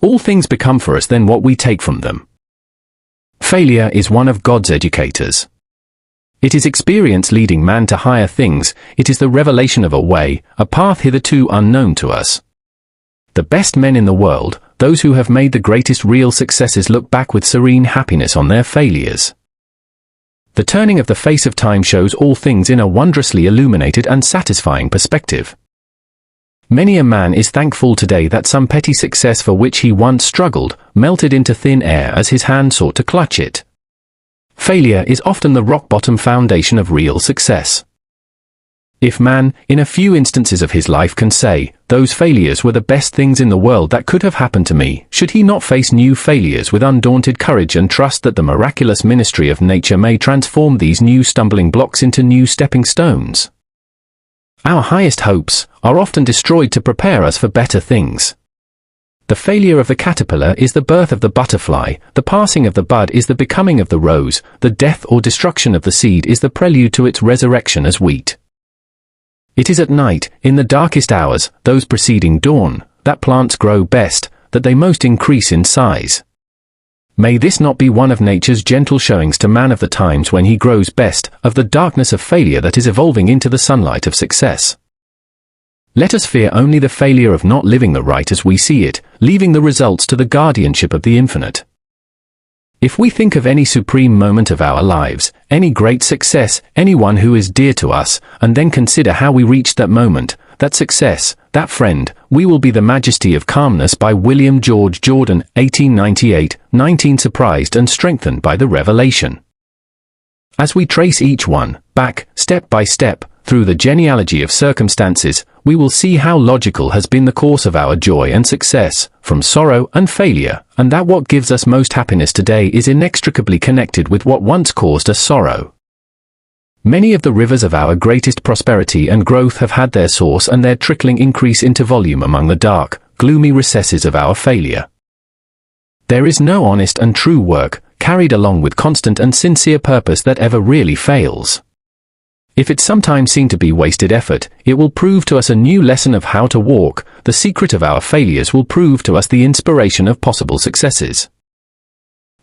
All things become for us then what we take from them. Failure is one of God's educators. It is experience leading man to higher things, it is the revelation of a way, a path hitherto unknown to us. The best men in the world, those who have made the greatest real successes, look back with serene happiness on their failures. The turning of the face of time shows all things in a wondrously illuminated and satisfying perspective. Many a man is thankful today that some petty success for which he once struggled, melted into thin air as his hand sought to clutch it. Failure is often the rock-bottom foundation of real success. If man, in a few instances of his life, can say, "Those failures were the best things in the world that could have happened to me," should he not face new failures with undaunted courage and trust that the miraculous ministry of nature may transform these new stumbling blocks into new stepping stones? Our highest hopes are often destroyed to prepare us for better things. The failure of the caterpillar is the birth of the butterfly, the passing of the bud is the becoming of the rose, the death or destruction of the seed is the prelude to its resurrection as wheat. It is at night, in the darkest hours, those preceding dawn, that plants grow best, that they most increase in size. May this not be one of nature's gentle showings to man of the times when he grows best, of the darkness of failure that is evolving into the sunlight of success. Let us fear only the failure of not living the right as we see it, leaving the results to the guardianship of the infinite. If we think of any supreme moment of our lives, any great success, anyone who is dear to us, and then consider how we reached that moment, that success, that friend, we will be the Majesty of Calmness by William George Jordan, 1898, 19. Surprised and strengthened by the revelation. As we trace each one, back, step by step, through the genealogy of circumstances, we will see how logical has been the course of our joy and success, from sorrow and failure, and that what gives us most happiness today is inextricably connected with what once caused us sorrow. Many of the rivers of our greatest prosperity and growth have had their source and their trickling increase into volume among the dark, gloomy recesses of our failure. There is no honest and true work, carried along with constant and sincere purpose, that ever really fails. If it sometimes seem to be wasted effort, it will prove to us a new lesson of how to walk. The secret of our failures will prove to us the inspiration of possible successes.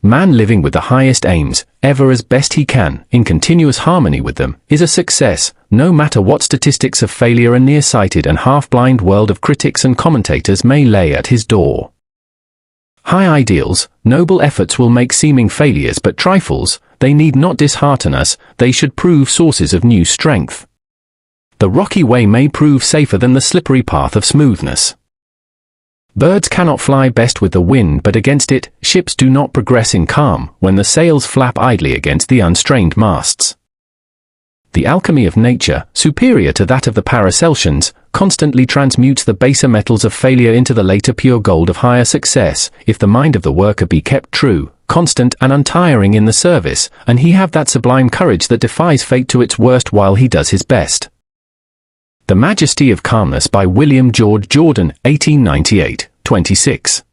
Man living with the highest aims, ever as best he can, in continuous harmony with them, is a success, no matter what statistics of failure a nearsighted and half-blind world of critics and commentators may lay at his door. High ideals, noble efforts will make seeming failures but trifles. They need not dishearten us, they should prove sources of new strength. The rocky way may prove safer than the slippery path of smoothness. Birds cannot fly best with the wind but against it, ships do not progress in calm, when the sails flap idly against the unstrained masts. The alchemy of nature, superior to that of the Paracelsians, constantly transmutes the baser metals of failure into the later pure gold of higher success, if the mind of the worker be kept true, constant and untiring in the service, and he have that sublime courage that defies fate to its worst while he does his best. The Majesty of Calmness by William George Jordan, 1898, 26.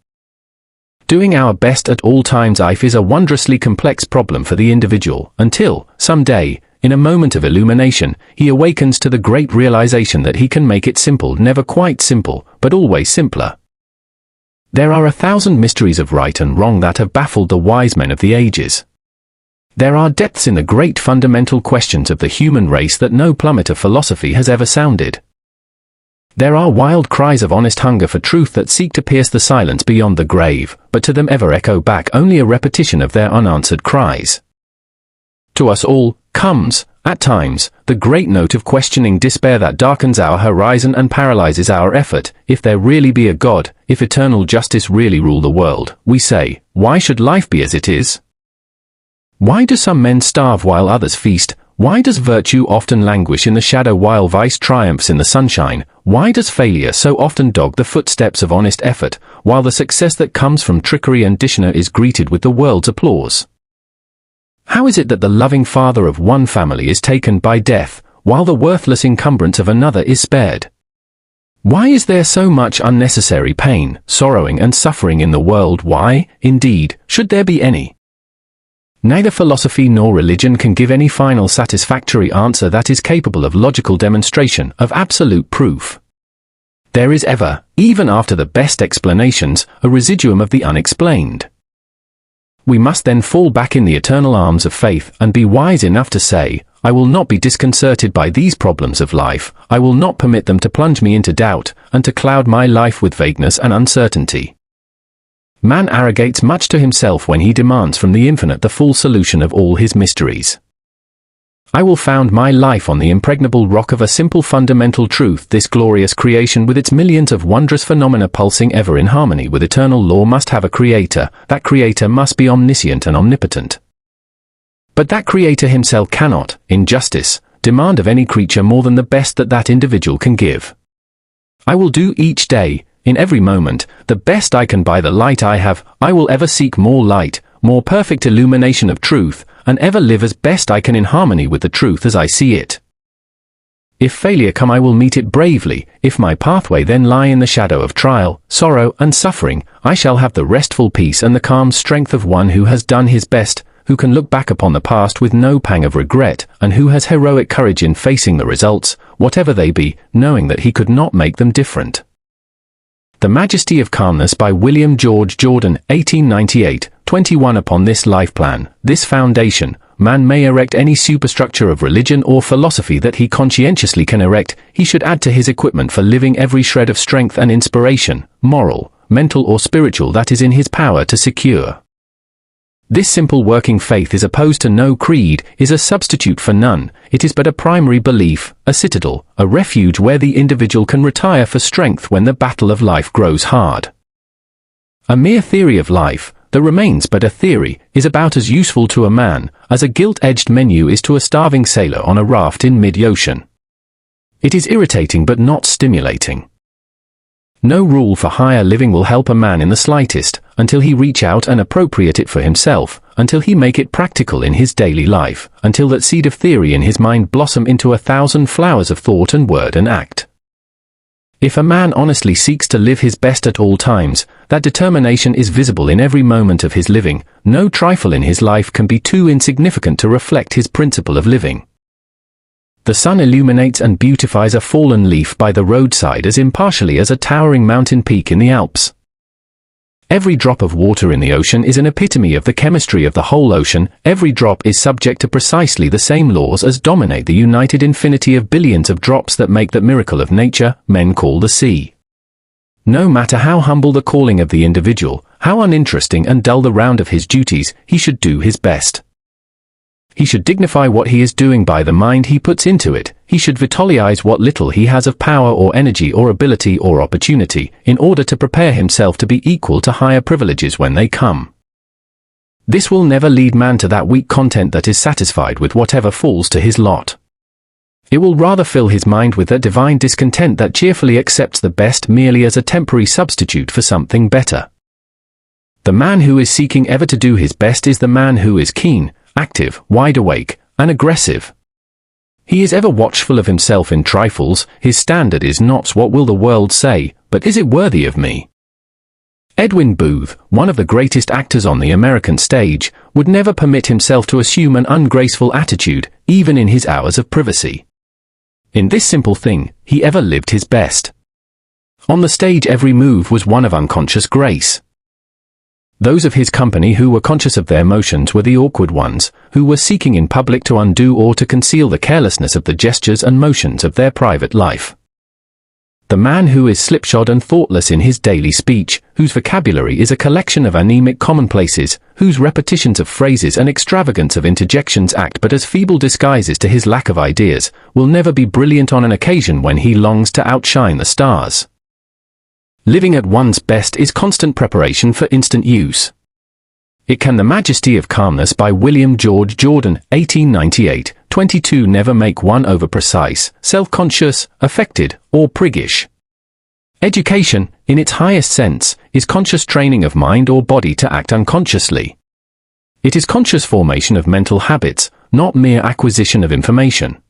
Doing our best at all times is a wondrously complex problem for the individual, until, some day, in a moment of illumination, he awakens to the great realization that he can make it simple, never quite simple, but always simpler. There are 1,000 mysteries of right and wrong that have baffled the wise men of the ages. There are depths in the great fundamental questions of the human race that no plummet of philosophy has ever sounded. There are wild cries of honest hunger for truth that seek to pierce the silence beyond the grave, but to them ever echo back only a repetition of their unanswered cries. To us all comes, at times, the great note of questioning despair that darkens our horizon and paralyzes our effort. If there really be a God, if eternal justice really rule the world, we say, why should life be as it is? Why do some men starve while others feast? Why does virtue often languish in the shadow while vice triumphs in the sunshine? Why does failure so often dog the footsteps of honest effort, while the success that comes from trickery and dishonor is greeted with the world's applause? How is it that the loving father of one family is taken by death, while the worthless encumbrance of another is spared? Why is there so much unnecessary pain, sorrowing and suffering in the world? Why, indeed, should there be any? Neither philosophy nor religion can give any final satisfactory answer that is capable of logical demonstration, of absolute proof. There is ever, even after the best explanations, a residuum of the unexplained. We must then fall back in the eternal arms of faith and be wise enough to say, I will not be disconcerted by these problems of life, I will not permit them to plunge me into doubt, and to cloud my life with vagueness and uncertainty. Man arrogates much to himself when he demands from the infinite the full solution of all his mysteries. I will found my life on the impregnable rock of a simple fundamental truth. This glorious creation with its millions of wondrous phenomena pulsing ever in harmony with eternal law must have a creator. That creator must be omniscient and omnipotent. But that Creator himself cannot, in justice, demand of any creature more than the best that that individual can give. I will do each day, in every moment, the best I can by the light I have. I will ever seek more light, more perfect illumination of truth, and ever live as best I can in harmony with the truth as I see it. If failure come, I will meet it bravely. If my pathway then lie in the shadow of trial, sorrow, and suffering, I shall have the restful peace and the calm strength of one who has done his best, who can look back upon the past with no pang of regret, and who has heroic courage in facing the results, whatever they be, knowing that he could not make them different. The Majesty of Calmness by William George Jordan, 1898, 21. Upon this life plan, this foundation, man may erect any superstructure of religion or philosophy that he conscientiously can erect. He should add to his equipment for living every shred of strength and inspiration, moral, mental or spiritual, that is in his power to secure. This simple working faith is opposed to no creed, is a substitute for none. It is but a primary belief, a citadel, a refuge where the individual can retire for strength when the battle of life grows hard. A mere theory of life, that remains but a theory, is about as useful to a man as a gilt-edged menu is to a starving sailor on a raft in mid-ocean. It is irritating but not stimulating. No rule for higher living will help a man in the slightest, until he reach out and appropriate it for himself, until he make it practical in his daily life, until that seed of theory in his mind blossom into 1,000 flowers of thought and word and act. If a man honestly seeks to live his best at all times, that determination is visible in every moment of his living. No trifle in his life can be too insignificant to reflect his principle of living. The sun illuminates and beautifies a fallen leaf by the roadside as impartially as a towering mountain peak in the Alps. Every drop of water in the ocean is an epitome of the chemistry of the whole ocean. Every drop is subject to precisely the same laws as dominate the united infinity of billions of drops that make that miracle of nature men call the sea. No matter how humble the calling of the individual, how uninteresting and dull the round of his duties, he should do his best. He should dignify what he is doing by the mind he puts into it. He should vitalize what little he has of power or energy or ability or opportunity, in order to prepare himself to be equal to higher privileges when they come. This will never lead man to that weak content that is satisfied with whatever falls to his lot. It will rather fill his mind with that divine discontent that cheerfully accepts the best merely as a temporary substitute for something better. The man who is seeking ever to do his best is the man who is keen, active, wide awake, and aggressive. He is ever watchful of himself in trifles. His standard is not what will the world say, but is it worthy of me? Edwin Booth, one of the greatest actors on the American stage, would never permit himself to assume an ungraceful attitude, even in his hours of privacy. In this simple thing, he ever lived his best. On the stage every move was one of unconscious grace. Those of his company who were conscious of their motions were the awkward ones, who were seeking in public to undo or to conceal the carelessness of the gestures and motions of their private life. The man who is slipshod and thoughtless in his daily speech, whose vocabulary is a collection of anemic commonplaces, whose repetitions of phrases and extravagance of interjections act but as feeble disguises to his lack of ideas, will never be brilliant on an occasion when he longs to outshine the stars. Living at one's best is constant preparation for instant use. It can. The Majesty of Calmness by William George Jordan, 1898, 22. Never make one over-precise, self-conscious, affected, or priggish. Education, in its highest sense, is conscious training of mind or body to act unconsciously. It is conscious formation of mental habits, not mere acquisition of information.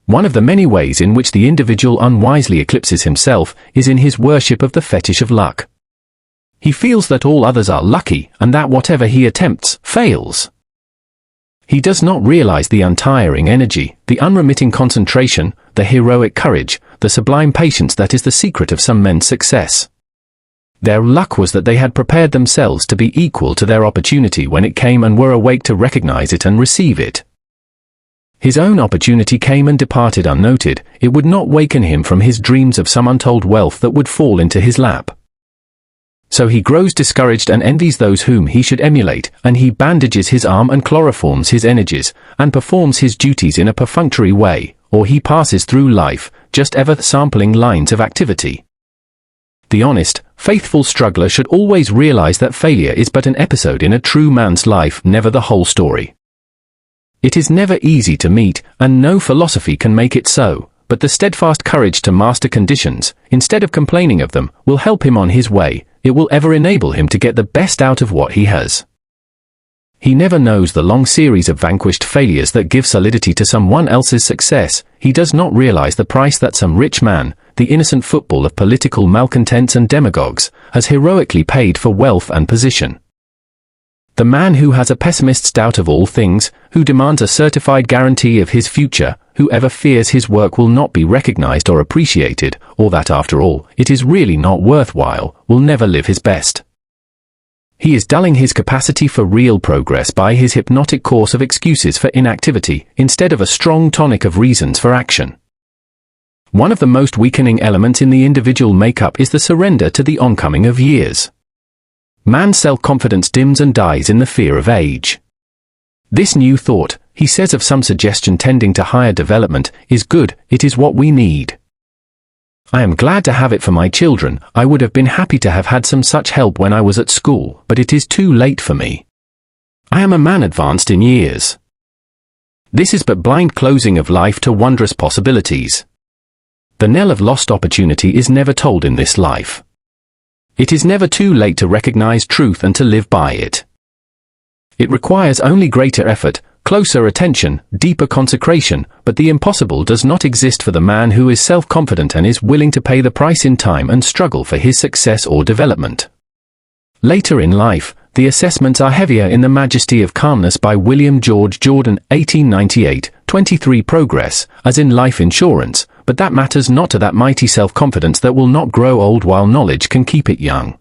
One of the many ways in which the individual unwisely eclipses himself is in his worship of the fetish of luck. He feels that all others are lucky and that whatever he attempts fails. He does not realize the untiring energy, the unremitting concentration, the heroic courage, the sublime patience that is the secret of some men's success. Their luck was that they had prepared themselves to be equal to their opportunity when it came and were awake to recognize it and receive it. His own opportunity came and departed unnoted. It would not waken him from his dreams of some untold wealth that would fall into his lap. So he grows discouraged and envies those whom he should emulate, and he bandages his arm and chloroforms his energies, and performs his duties in a perfunctory way, or he passes through life, just ever sampling lines of activity. The honest, faithful struggler should always realize that failure is but an episode in a true man's life, never the whole story. It is never easy to meet, and no philosophy can make it so, but the steadfast courage to master conditions, instead of complaining of them, will help him on his way. It will ever enable him to get the best out of what he has. He never knows the long series of vanquished failures that give solidity to someone else's success. He does not realize the price that some rich man, the innocent football of political malcontents and demagogues, has heroically paid for wealth and position. The man who has a pessimist's doubt of all things, who demands a certified guarantee of his future, who ever fears his work will not be recognized or appreciated, or that after all, it is really not worthwhile, will never live his best. He is dulling his capacity for real progress by his hypnotic course of excuses for inactivity, instead of a strong tonic of reasons for action. One of the most weakening elements in the individual makeup is the surrender to the oncoming of years. Man's self-confidence dims and dies in the fear of age. This new thought, he says of some suggestion tending to higher development, is good, it is what we need. I am glad to have it for my children. I would have been happy to have had some such help when I was at school, but it is too late for me. I am a man advanced in years. This is but blind closing of life to wondrous possibilities. The knell of lost opportunity is never tolled in this life. It is never too late to recognize truth and to live by it. It requires only greater effort, closer attention, deeper consecration, but the impossible does not exist for the man who is self-confident and is willing to pay the price in time and struggle for his success or development. Later in life, the assessments are heavier in The Majesty of Calmness by William George Jordan, 1898, 23 Progress, as in life insurance, but that matters not to that mighty self-confidence that will not grow old while knowledge can keep it young.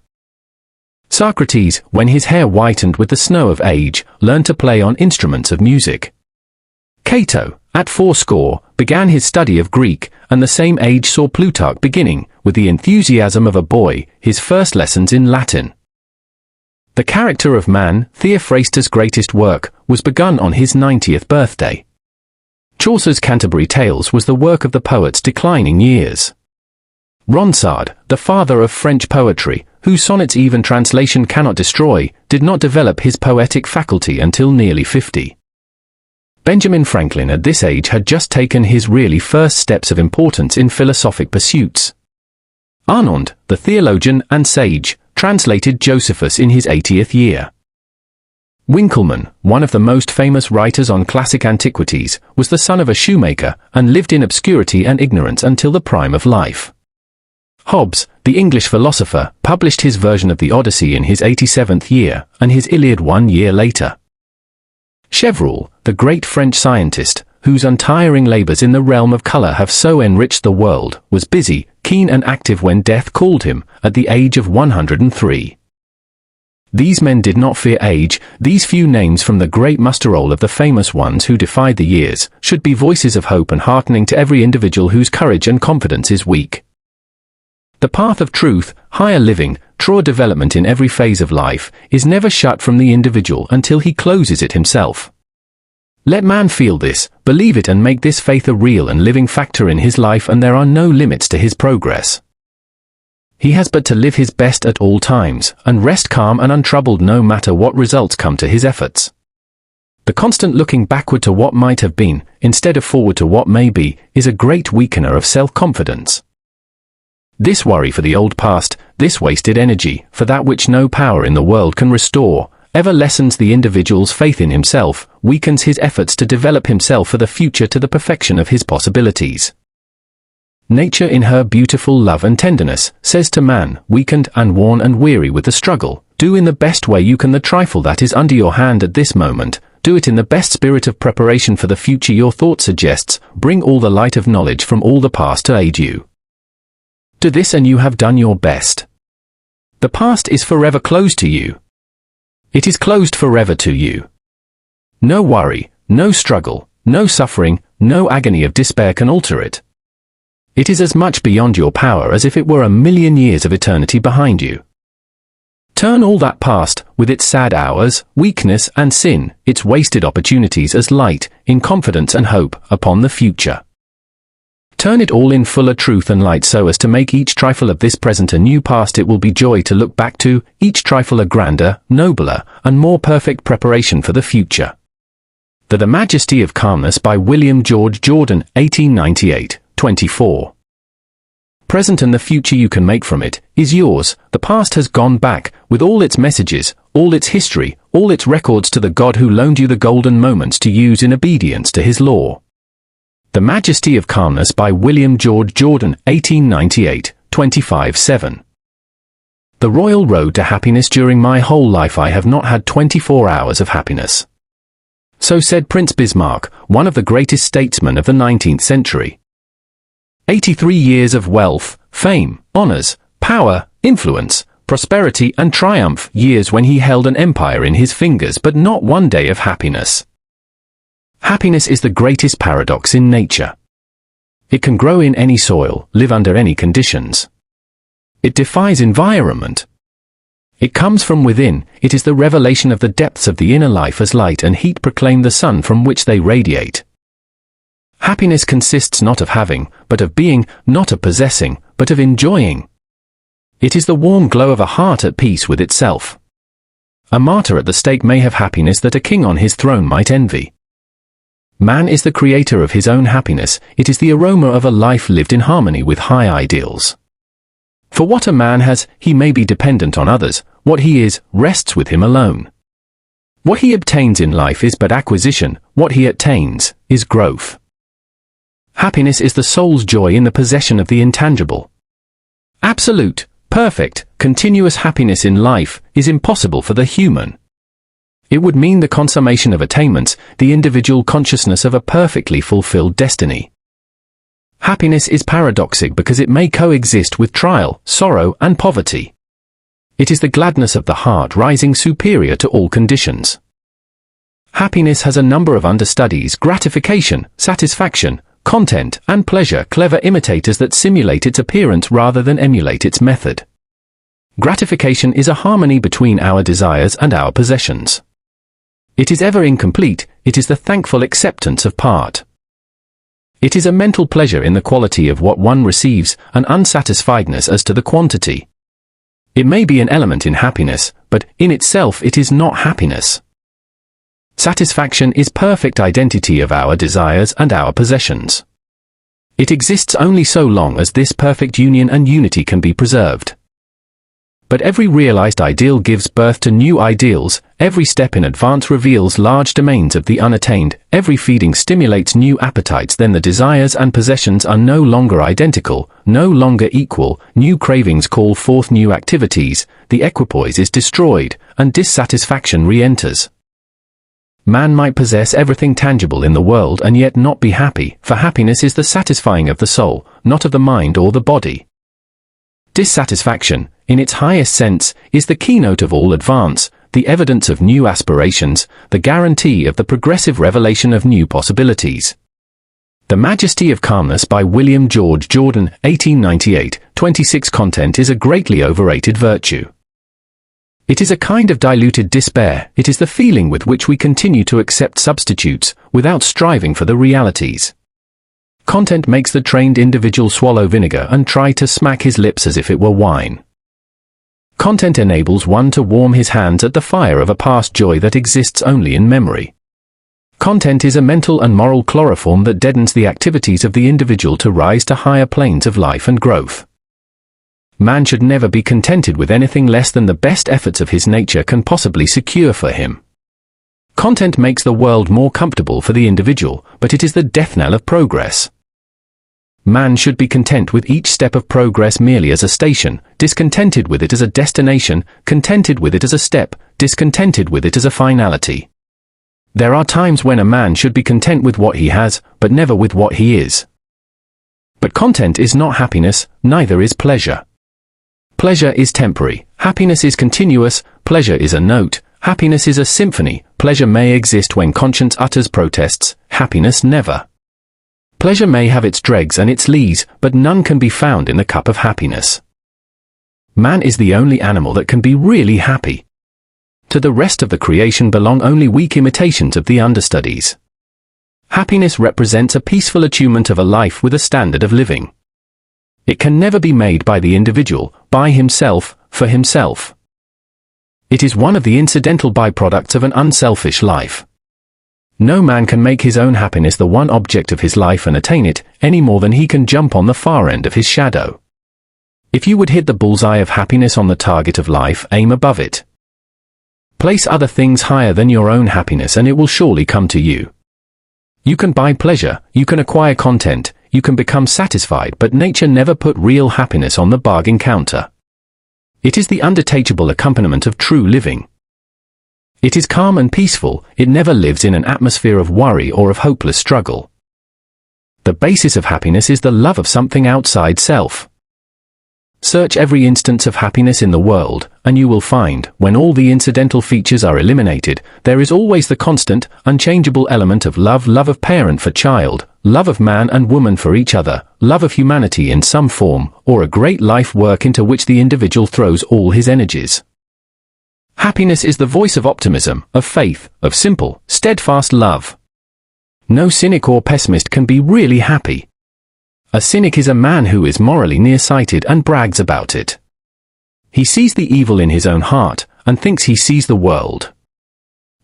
Socrates, when his hair whitened with the snow of age, learned to play on instruments of music. Cato, at 80, began his study of Greek, and the same age saw Plutarch beginning, with the enthusiasm of a boy, his first lessons in Latin. The Character of Man, Theophrastus' greatest work, was begun on his 90th birthday. Chaucer's Canterbury Tales was the work of the poet's declining years. Ronsard, the father of French poetry, whose sonnets even translation cannot destroy, did not develop his poetic faculty until nearly 50. Benjamin Franklin at this age had just taken his really first steps of importance in philosophic pursuits. Arnauld, the theologian and sage, translated Josephus in his 80th year. Winckelmann, one of the most famous writers on classic antiquities, was the son of a shoemaker, and lived in obscurity and ignorance until the prime of life. Hobbes, the English philosopher, published his version of the Odyssey in his 87th year, and his Iliad 1 year later. Chevreul, the great French scientist, whose untiring labors in the realm of color have so enriched the world, was busy, keen and active when death called him, at the age of 103. These men did not fear age. These few names from the great muster-roll of the famous ones who defied the years, should be voices of hope and heartening to every individual whose courage and confidence is weak. The path of truth, higher living, true development in every phase of life, is never shut from the individual until he closes it himself. Let man feel this, believe it and make this faith a real and living factor in his life, and there are no limits to his progress. He has but to live his best at all times, and rest calm and untroubled no matter what results come to his efforts. The constant looking backward to what might have been, instead of forward to what may be, is a great weakener of self-confidence. This worry for the old past, this wasted energy, for that which no power in the world can restore, ever lessens the individual's faith in himself, weakens his efforts to develop himself for the future to the perfection of his possibilities. Nature in her beautiful love and tenderness, says to man, weakened and worn and weary with the struggle, do in the best way you can the trifle that is under your hand at this moment, do it in the best spirit of preparation for the future your thought suggests, bring all the light of knowledge from all the past to aid you. Do this and you have done your best. The past is forever closed to you. It is closed forever to you. No worry, no struggle, no suffering, no agony of despair can alter it. It is as much beyond your power as if it were 1,000,000 years of eternity behind you. Turn all that past, with its sad hours, weakness and sin, its wasted opportunities as light, in confidence and hope, upon the future. Turn it all in fuller truth and light so as to make each trifle of this present a new past it will be joy to look back to, each trifle a grander, nobler, and more perfect preparation for the future. The Majesty of Calmness by William George Jordan, 1898, 24. Present and the future you can make from it is yours. The past has gone back, with all its messages, all its history, all its records to the God who loaned you the golden moments to use in obedience to his law. The Majesty of Calmness by William George Jordan, 1898, 25:7. The royal road to happiness. During my whole life I have not had 24 hours of happiness. So said Prince Bismarck, one of the greatest statesmen of the 19th century. 83 years of wealth, fame, honors, power, influence, prosperity and triumph, years when he held an empire in his fingers, but not one day of happiness. Happiness is the greatest paradox in nature. It can grow in any soil, live under any conditions. It defies environment. It comes from within. It is the revelation of the depths of the inner life as light and heat proclaim the sun from which they radiate. Happiness consists not of having, but of being, not of possessing, but of enjoying. It is the warm glow of a heart at peace with itself. A martyr at the stake may have happiness that a king on his throne might envy. Man is the creator of his own happiness. It is the aroma of a life lived in harmony with high ideals. For what a man has, he may be dependent on others. What he is, rests with him alone. What he obtains in life is but acquisition. What he attains is growth. Happiness is the soul's joy in the possession of the intangible. Absolute, perfect, continuous happiness in life is impossible for the human. It would mean the consummation of attainments, the individual consciousness of a perfectly fulfilled destiny. Happiness is paradoxic because it may coexist with trial, sorrow, and poverty. It is the gladness of the heart rising superior to all conditions. Happiness has a number of understudies: gratification, satisfaction, content, and pleasure, clever imitators that simulate its appearance rather than emulate its method. Gratification is a harmony between our desires and our possessions. It is ever incomplete. It is the thankful acceptance of part. It is a mental pleasure in the quality of what one receives, an unsatisfiedness as to the quantity. It may be an element in happiness, but in itself it is not happiness. Satisfaction is perfect identity of our desires and our possessions. It exists only so long as this perfect union and unity can be preserved. But every realized ideal gives birth to new ideals, every step in advance reveals large domains of the unattained, every feeding stimulates new appetites. Then the desires and possessions are no longer identical, no longer equal, new cravings call forth new activities, the equipoise is destroyed, and dissatisfaction re-enters. Man might possess everything tangible in the world and yet not be happy, for happiness is the satisfying of the soul, not of the mind or the body. Dissatisfaction, in its highest sense, is the keynote of all advance, the evidence of new aspirations, the guarantee of the progressive revelation of new possibilities. The Majesty of Calmness by William George Jordan, 1898, 26. Content is a greatly overrated virtue. It is a kind of diluted despair. It is the feeling with which we continue to accept substitutes, without striving for the realities. Content makes the trained individual swallow vinegar and try to smack his lips as if it were wine. Content enables one to warm his hands at the fire of a past joy that exists only in memory. Content is a mental and moral chloroform that deadens the activities of the individual to rise to higher planes of life and growth. Man should never be contented with anything less than the best efforts of his nature can possibly secure for him. Content makes the world more comfortable for the individual, but it is the death knell of progress. Man should be content with each step of progress merely as a station, discontented with it as a destination, contented with it as a step, discontented with it as a finality. There are times when a man should be content with what he has, but never with what he is. But content is not happiness, neither is pleasure. Pleasure is temporary, happiness is continuous, pleasure is a note, happiness is a symphony, pleasure may exist when conscience utters protests, happiness never. Pleasure may have its dregs and its lees, but none can be found in the cup of happiness. Man is the only animal that can be really happy. To the rest of the creation belong only weak imitations of the understudies. Happiness represents a peaceful attunement of a life with a standard of living. It can never be made by the individual, by himself, for himself. It is one of the incidental byproducts of an unselfish life. No man can make his own happiness the one object of his life and attain it, any more than he can jump on the far end of his shadow. If you would hit the bullseye of happiness on the target of life, aim above it. Place other things higher than your own happiness and it will surely come to you. You can buy pleasure, you can acquire content, you can become satisfied, but nature never put real happiness on the bargain counter. It is the undetachable accompaniment of true living. It is calm and peaceful, it never lives in an atmosphere of worry or of hopeless struggle. The basis of happiness is the love of something outside self. Search every instance of happiness in the world, and you will find, when all the incidental features are eliminated, there is always the constant, unchangeable element of love, love of parent for child, love of man and woman for each other, love of humanity in some form, or a great life work into which the individual throws all his energies. Happiness is the voice of optimism, of faith, of simple, steadfast love. No cynic or pessimist can be really happy. A cynic is a man who is morally nearsighted and brags about it. He sees the evil in his own heart, and thinks he sees the world.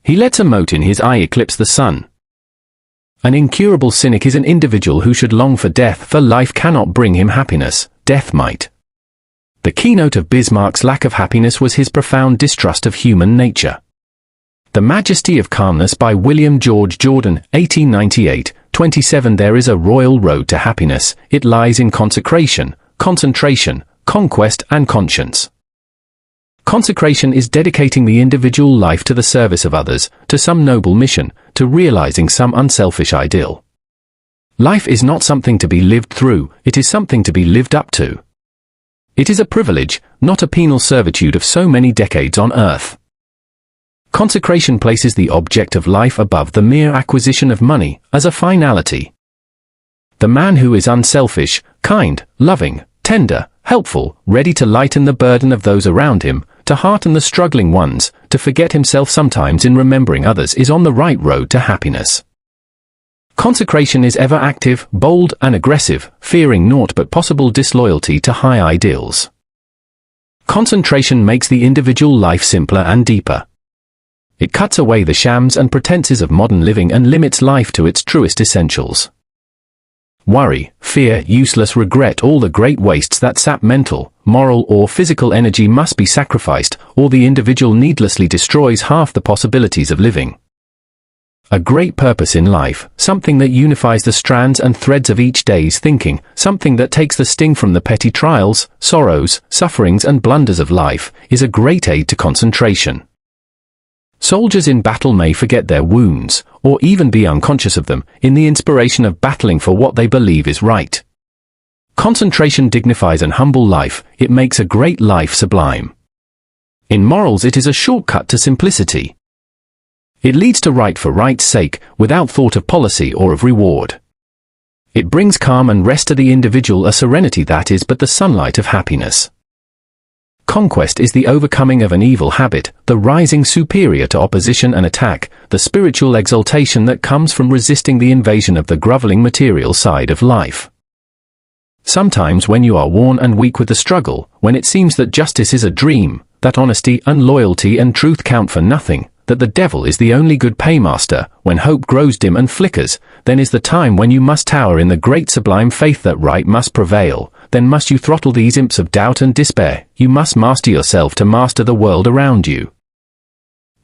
He lets a mote in his eye eclipse the sun. An incurable cynic is an individual who should long for death, for life cannot bring him happiness, death might. The keynote of Bismarck's lack of happiness was his profound distrust of human nature. The Majesty of Calmness by William George Jordan, 1898, 27. There is a royal road to happiness. It lies in consecration, concentration, conquest and conscience. Consecration is dedicating the individual life to the service of others, to some noble mission, to realizing some unselfish ideal. Life is not something to be lived through, it is something to be lived up to. It is a privilege, not a penal servitude of so many decades on earth. Consecration places the object of life above the mere acquisition of money, as a finality. The man who is unselfish, kind, loving, tender, helpful, ready to lighten the burden of those around him, to hearten the struggling ones, to forget himself sometimes in remembering others, is on the right road to happiness. Consecration is ever active, bold and aggressive, fearing naught but possible disloyalty to high ideals. Concentration makes the individual life simpler and deeper. It cuts away the shams and pretenses of modern living and limits life to its truest essentials. Worry, fear, useless regret, all the great wastes that sap mental, moral or physical energy must be sacrificed, or the individual needlessly destroys half the possibilities of living. A great purpose in life, something that unifies the strands and threads of each day's thinking, something that takes the sting from the petty trials, sorrows, sufferings and blunders of life, is a great aid to concentration. Soldiers in battle may forget their wounds, or even be unconscious of them, in the inspiration of battling for what they believe is right. Concentration dignifies an humble life, it makes a great life sublime. In morals it is a shortcut to simplicity. It leads to right for right's sake, without thought of policy or of reward. It brings calm and rest to the individual, a serenity that is but the sunlight of happiness. Conquest is the overcoming of an evil habit, the rising superior to opposition and attack, the spiritual exaltation that comes from resisting the invasion of the groveling material side of life. Sometimes when you are worn and weak with the struggle, when it seems that justice is a dream, that honesty and loyalty and truth count for nothing, that the devil is the only good paymaster, when hope grows dim and flickers, then is the time when you must tower in the great sublime faith that right must prevail. Then must you throttle these imps of doubt and despair, you must master yourself to master the world around you.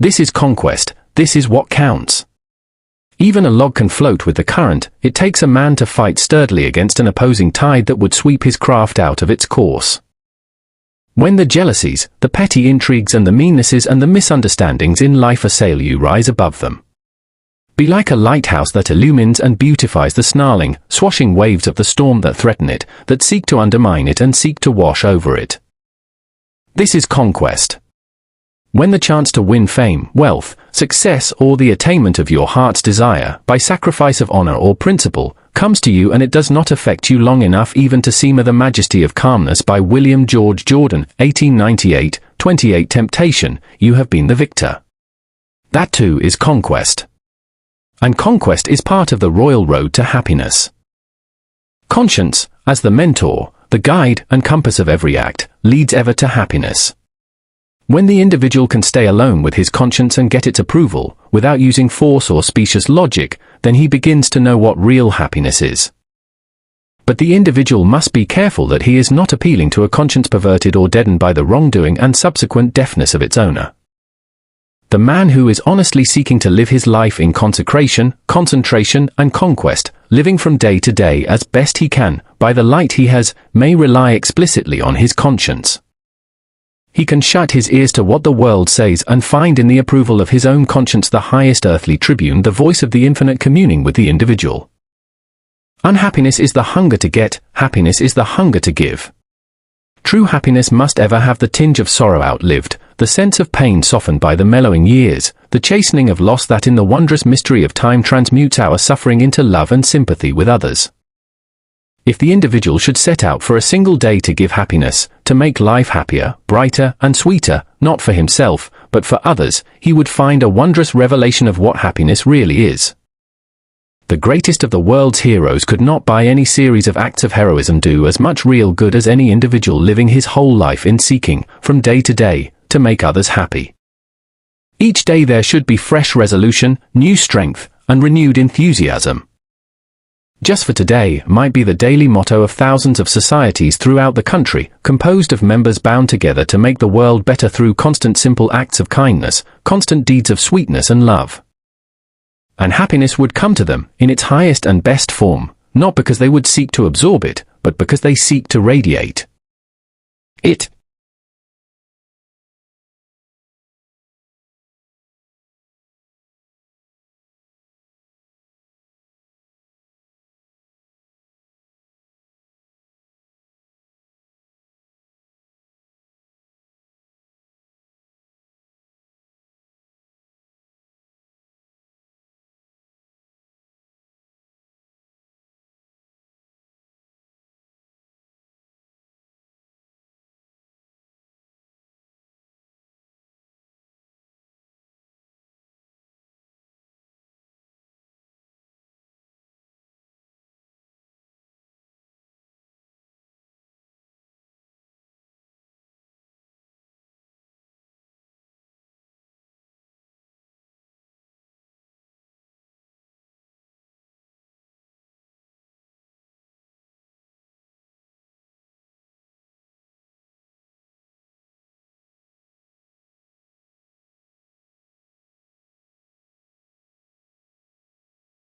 This is conquest, this is what counts. Even a log can float with the current, it takes a man to fight sturdily against an opposing tide that would sweep his craft out of its course. When the jealousies, the petty intrigues and the meannesses and the misunderstandings in life assail you, rise above them. Be like a lighthouse that illumines and beautifies the snarling, swashing waves of the storm that threaten it, that seek to undermine it and seek to wash over it. This is conquest. When the chance to win fame, wealth, success or the attainment of your heart's desire, by sacrifice of honor or principle, comes to you and it does not affect you long enough even to seem The Majesty of Calmness by William George Jordan, 1898, 28. Temptation, you have been the victor. That too is conquest. And conquest is part of the royal road to happiness. Conscience, as the mentor, the guide and compass of every act, leads ever to happiness. When the individual can stay alone with his conscience and get its approval, without using force or specious logic, then he begins to know what real happiness is. But the individual must be careful that he is not appealing to a conscience perverted or deadened by the wrongdoing and subsequent deafness of its owner. The man who is honestly seeking to live his life in consecration, concentration, and conquest, living from day to day as best he can, by the light he has, may rely explicitly on his conscience. He can shut his ears to what the world says and find in the approval of his own conscience the highest earthly tribune, the voice of the infinite communing with the individual. Unhappiness is the hunger to get, happiness is the hunger to give. True happiness must ever have the tinge of sorrow outlived, the sense of pain softened by the mellowing years, the chastening of loss that in the wondrous mystery of time transmutes our suffering into love and sympathy with others. If the individual should set out for a single day to give happiness, to make life happier, brighter, and sweeter, not for himself, but for others, he would find a wondrous revelation of what happiness really is. The greatest of the world's heroes could not by any series of acts of heroism do as much real good as any individual living his whole life in seeking, from day to day, to make others happy. Each day there should be fresh resolution, new strength, and renewed enthusiasm. Just for today might be the daily motto of thousands of societies throughout the country, composed of members bound together to make the world better through constant simple acts of kindness, constant deeds of sweetness and love. And happiness would come to them, in its highest and best form, not because they would seek to absorb it, but because they seek to radiate it.